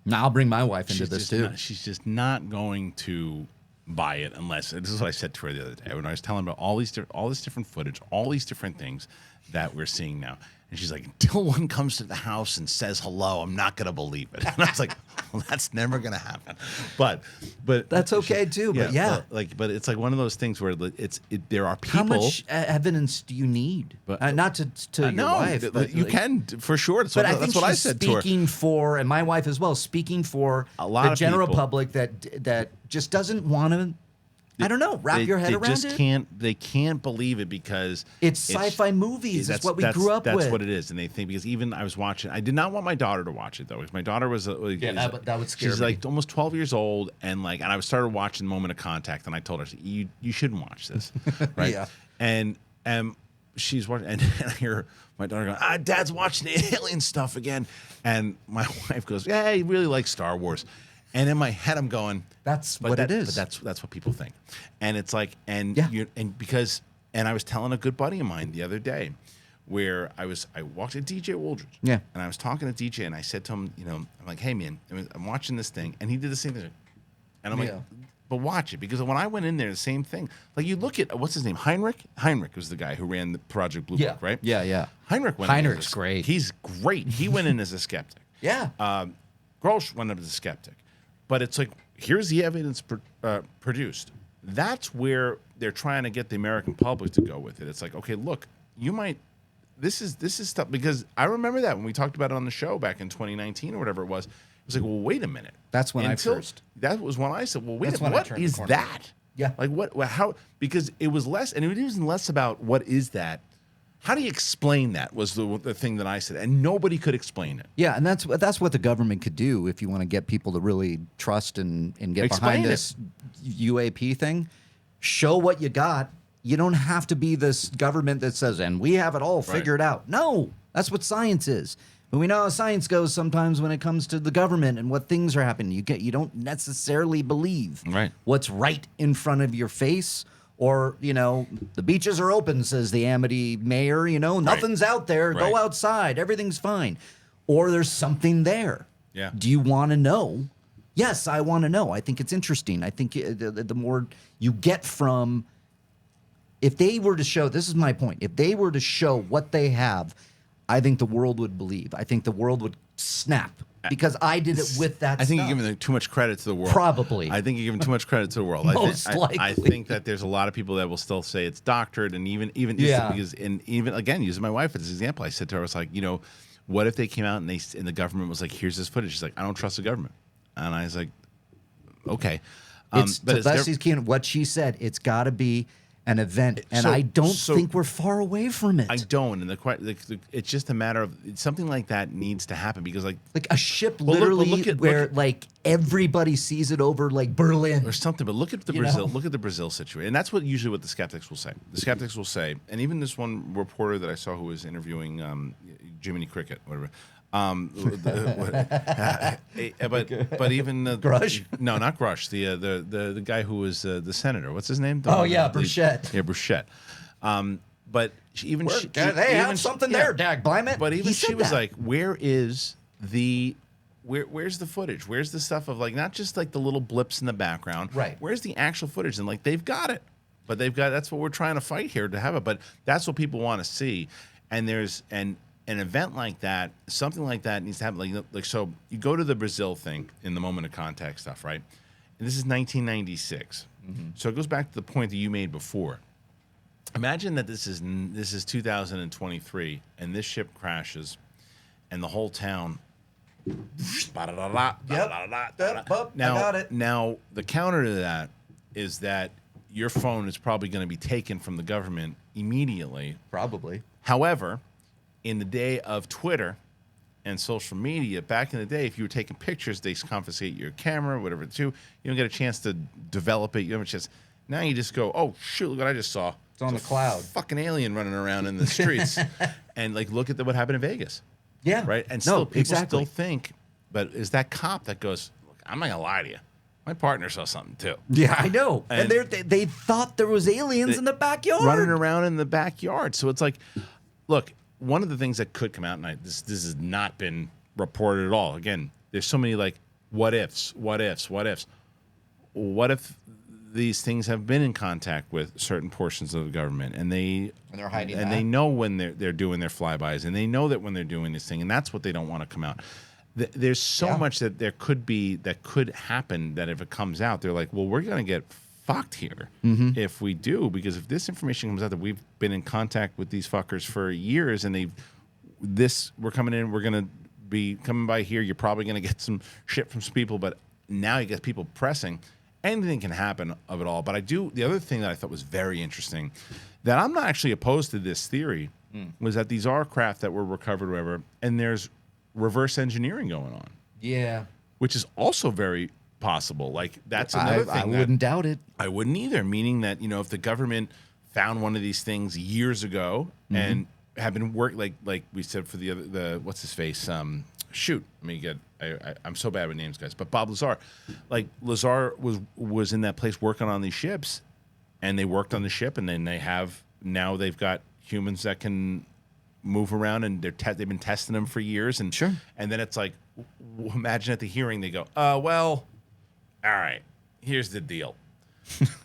Now I'll bring my wife into this, too. She's just not going to buy it unless... This is what I said to her the other day when I was telling her about all this different footage, all these different things that we're seeing now. And she's like, until one comes to the house and says hello, I'm not going to believe it. And I was like, well, that's never going to happen. But that's okay too. But but it's like one of those things where there are people. How much evidence do you need? Not to your wife, but you can for sure. That's what I said to her. Speaking for, and my wife as well, speaking for a lot the of general people. Public that just doesn't want to. I don't know. Wrap your head around it. They can't believe it because it's sci-fi movies. It's what we grew up with. That's what it is. And they think because even I was watching. I did not want my daughter to watch it though. Because my daughter was that would scare me. She's like almost 12 years old, and I started watching Moment of Contact, and I told her, you shouldn't watch this, right? Yeah. And she's watching, and I hear my daughter going, Dad's watching the alien stuff again, and my wife goes, yeah, he really likes Star Wars. And in my head, I'm going, that's what it is. But that's what people think. And it's like, and I was telling a good buddy of mine the other day where I walked to DJ Wooldridge. Yeah. And I was talking to DJ, and I said to him, I'm like, hey, man, I'm watching this thing. And he did the same thing. And I'm like, but watch it. Because when I went in there, the same thing. Like, you look at, what's his name? Heinrich? Heinrich was the guy who ran the Project Blue Book, right? Yeah. Heinrich's great. He's great. He went in as a skeptic. Yeah. Grosch went up as a skeptic. But it's like, here's the evidence produced. That's where they're trying to get the American public to go with it. It's like, okay, look, this is stuff, because I remember that when we talked about it on the show back in 2019 or whatever it was. It was like, well, wait a minute. That's when That was when I said, well, wait a minute, what is that? Yeah. Like how, because it was less, and it was less about what is that. How do you explain that was the thing that I said, and nobody could explain it. Yeah, and that's what the government could do if you want to get people to really trust and get behind this UAP thing. Show what you got. You don't have to be this government that says, and we have it all figured out. No, that's what science is. But we know how science goes sometimes when it comes to the government and what things are happening. You don't necessarily believe what's right in front of your face. Or, the beaches are open, says the Amity mayor, nothing's out there. Go outside. Everything's fine. Or there's something there. Yeah. Do you want to know? Yes, I want to know. I think it's interesting. I think the more you get from, if they were to show, this is my point, if they were to show what they have, I think the world would believe. I think the world would snap. Because I did it with that. I think you're giving too much credit to the world. Probably. I think you're giving too much credit to the world. Most likely. I think that there's a lot of people that will still say it's doctored, and even because again, using my wife as an example, I said to her, I was like, what if they came out and the government was like, here's this footage? She's like, I don't trust the government, and I was like, okay. It's but Leslie's Keenan. What she said, it's got to be an event, and I don't think we're far away from it. I don't, and it's just a matter of something like that needs to happen because like a ship literally like everybody sees it over like Berlin or something. But look at the Brazil, look at the Brazil situation, and that's usually what the skeptics will say. The skeptics will say, and even this one reporter that I saw who was interviewing Jiminy Cricket, whatever. But even Grush? No, not Grush. The guy who was the senator. What's his name? Bruchette. Yeah, Bruchette. But even they have something there, Dag Blimey. But even she was like, where's the footage? Where's the stuff of like not just like the little blips in the background? Right. Where's the actual footage? And like they've got it, but that's what we're trying to fight here to have it. But that's what people want to see, and there's an event like that, something like that needs to happen. Like so, you go to the Brazil thing in the moment of contact stuff, right? And this is 1996, so it goes back to the point that you made before. Imagine that this is 2023, and this ship crashes, and the whole town. I got it. Now the counter to that is that your phone is probably going to be taken from the government immediately. Probably. However, in the day of Twitter and social media, back in the day, if you were taking pictures, they confiscate your camera, whatever it's you don't get a chance to develop it. You have a chance. Now you just go, oh, shoot, look what I just saw. It's on the cloud. Fucking alien running around in the streets. And like, look at what happened in Vegas. Yeah. Right? And still, people still think, but is that cop that goes, look, I'm not going to lie to you. My partner saw something too. Yeah, I know. And they thought there was aliens in the backyard. Running around in the backyard. So it's like, look, one of the things that could come out, and this has not been reported at all. Again, there's so many like what ifs. What if these things have been in contact with certain portions of the government, and they're hiding, and they know when they're doing their flybys, and they know that when they're doing this thing, and that's what they don't want to come out. There's so much that could happen that if it comes out, they're like, well, we're gonna get fucked here if we do, because if this information comes out that we've been in contact with these fuckers for years and we're coming in, we're gonna be coming by here, you're probably gonna get some shit from some people, but now you get people pressing. Anything can happen of it all. But the other thing that I thought was very interesting, that I'm not actually opposed to this theory, was that these are craft that were recovered or whatever, and there's reverse engineering going on. Yeah. Which is also very possible. Like that's another thing. I wouldn't doubt it. I wouldn't either. Meaning that if the government found one of these things years ago and have been like we said for the what's his face shoot. Let me get. I'm so bad with names, guys. But Bob Lazar, like Lazar was in that place working on these ships, and they worked on the ship, and then they've got humans that can move around, and they've been testing them for years, and and then it's like, imagine at the hearing they go, well. All right, here's the deal.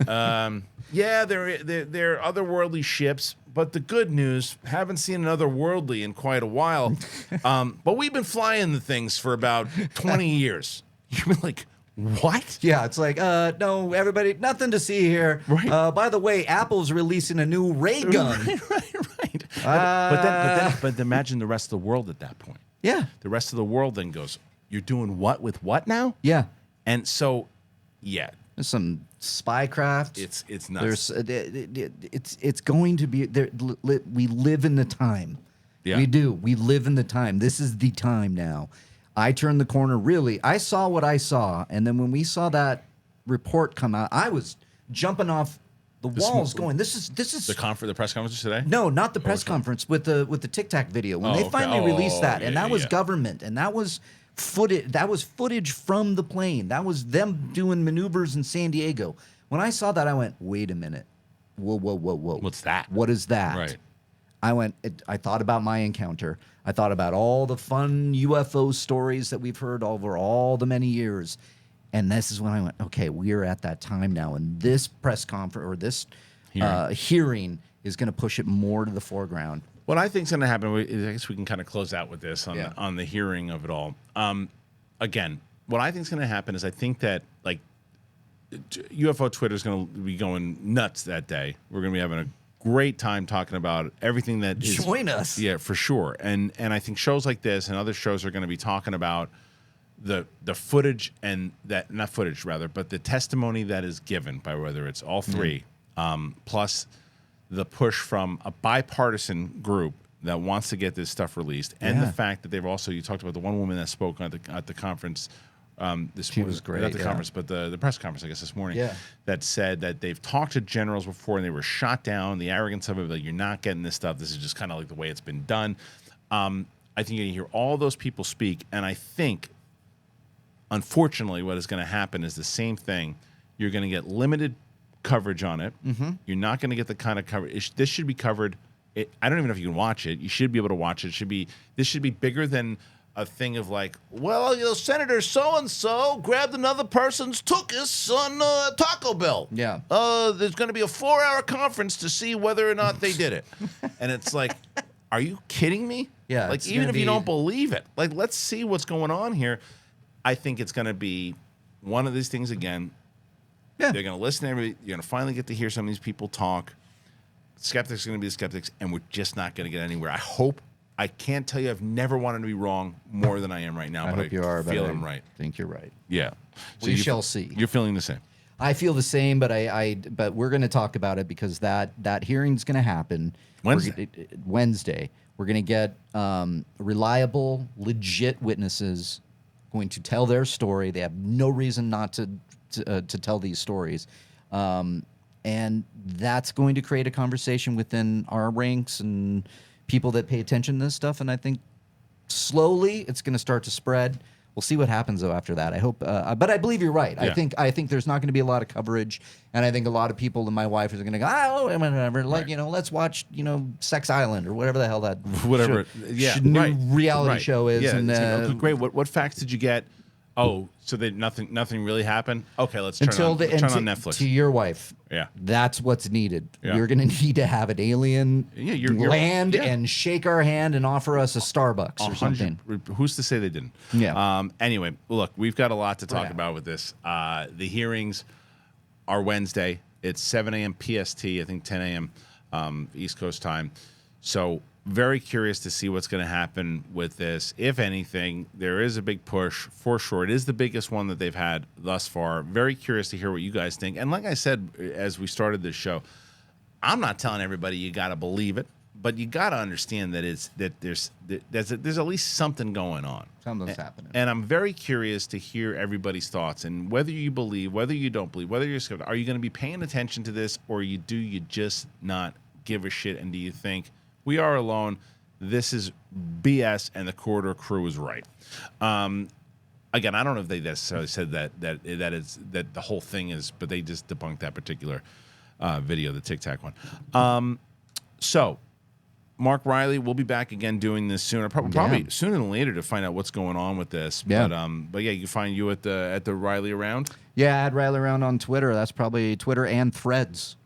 Yeah, they're otherworldly ships, but the good news, haven't seen an otherworldly in quite a while. But we've been flying the things for about 20 years. You're like, what? Yeah, it's like, no, everybody, nothing to see here. Right. By the way, Apple's releasing a new ray gun. Right. But imagine the rest of the world at that point. Yeah. The rest of the world then goes, you're doing what with what now? Yeah. And so, yeah. There's some spycraft. It's nuts. It's going to be there. We live in the time. Yeah. We do. We live in the time. This is the time now. I turned the corner. Really, I saw what I saw, and then when we saw that report come out, I was jumping off the walls, going, "This is the press conference today." No, not the press conference with the Tic Tac video when they finally released that, and that was government, and that was footage. That was footage from the plane. That was them doing maneuvers in San Diego. When I saw that, I went, "Wait a minute, whoa! What's that? What is that?" Right. I thought about my encounter. I thought about all the fun UFO stories that we've heard over all the many years. And this is when I went, okay, we're at that time now. And this press conference or this hearing is going to push it more to the foreground. What I think is going to happen, I guess we can kind of close out with this on the hearing of it all. Again, what I think is going to happen is I think that like UFO Twitter is going to be going nuts that day. We're going to be having a great time talking about everything that is. Join us. Yeah, for sure. And I think shows like this and other shows are going to be talking about the footage and that not footage rather, but the testimony that is given by whether it's all three, plus the push from a bipartisan group that wants to get this stuff released, and the fact that they've also, you talked about the one woman that spoke at the conference. This was great. Not the conference, but the press conference, I guess, this morning. Yeah. That said that they've talked to generals before and they were shot down. The arrogance of it, like, you're not getting this stuff. This is just kind of like the way it's been done. I think you're going to hear all those people speak, and I think, unfortunately, what is going to happen is the same thing. You're going to get limited coverage on it. You're not going to get the kind of coverage. This should be covered. I don't even know if you can watch it. You should be able to watch it. This should be bigger than a thing of like, well, Senator so-and-so grabbed another person's tuchus on Taco Bell. Yeah. There's going to be a 4-hour conference to see whether or not they did it. And it's like, are you kidding me? Yeah. Like, even if you don't believe it, like, let's see what's going on here. I think it's going to be one of these things again. Yeah. They're going to listen to everybody. You're going to finally get to hear some of these people talk. Skeptics are going to be the skeptics, and we're just not going to get anywhere. I can't tell you I've never wanted to be wrong more than I am right now. I hope you are, but I'm right. I think you're right. Yeah. We shall see. You're feeling the same. I feel the same, but but we're going to talk about it because that hearing's going to happen Wednesday. We're going to get reliable, legit witnesses going to tell their story. They have no reason not to tell these stories. And that's going to create a conversation within our ranks and people that pay attention to this stuff. And I think slowly it's going to start to spread. We'll see what happens though after that. I hope, but I believe you're right. Yeah. I think there's not going to be a lot of coverage, and I think a lot of people and my wife is going to go, whatever, like, Right. let's watch, Sex Island or whatever the hell that new reality show is. Yeah, and okay, great. What facts did you get? Oh, so nothing really happened. Okay, let's turn on Netflix. To your wife, Yeah. that's what's needed. Yeah. You're going to need to have an alien land yeah. and shake our hand and offer us a Starbucks or something. Who's to say they didn't? Yeah. Anyway, look, we've got a lot to talk about with this. The hearings are Wednesday. It's 7 a.m. PST, I think 10 a.m. East Coast time. So very curious to see what's going to happen with this. If anything, there is a big push for sure. It is the biggest one that they've had thus far. Very curious to hear what you guys think. And like I said, as we started this show, I'm not telling everybody you got to believe it, but you got to understand that there's at least something going on. Something's happening. And I'm very curious to hear everybody's thoughts and whether you believe, whether you don't believe, whether you're skeptical. Are you going to be paying attention to this, or do you just not give a shit? And do you think we are alone? This is BS, and the Corridor Crew is right. Again, I don't know if they necessarily said that the whole thing is, but they just debunked that particular video, the Tic Tac one. So, Mark Reilly, we'll be back again doing this sooner, probably sooner than later, to find out what's going on with this. Yeah. But yeah, you can find you at the Reilly Around. Yeah, add Reilly Around on Twitter. That's probably Twitter and Threads.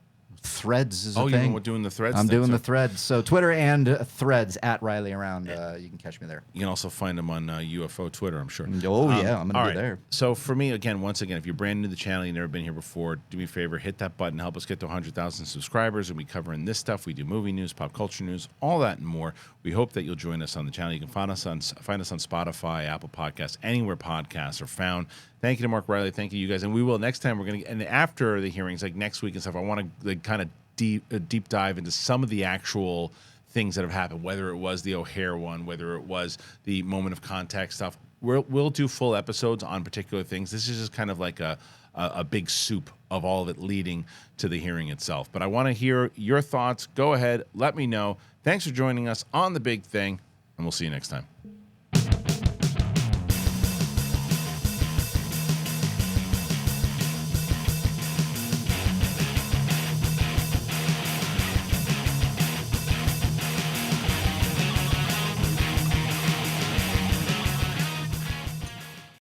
Threads is a thing. You're doing the Threads. I'm doing the Threads. So Twitter and Threads at Reilly Around. You can catch me there. You can also find them on UFO Twitter, I'm sure. Oh yeah, I'm gonna all be there. So for me, once again, if you're brand new to the channel, you've never been here before, do me a favor, hit that button, help us get to 100,000 subscribers, and we covering this stuff. We do movie news, pop culture news, all that and more. We hope that you'll join us on the channel. You can find us on Spotify, Apple Podcasts, anywhere podcasts are found. Thank you to Mark Reilly. Thank you, you guys, and we will next time. We're gonna, and after the hearings, like next week and stuff, I want to kind of deep dive into some of the actual things that have happened, whether it was the O'Hare one, whether it was the moment of contact stuff. We'll do full episodes on particular things. This is just kind of like a big soup of all of it leading to the hearing itself. But I want to hear your thoughts. Go ahead. Let me know. Thanks for joining us on The Big Thing, and we'll see you next time.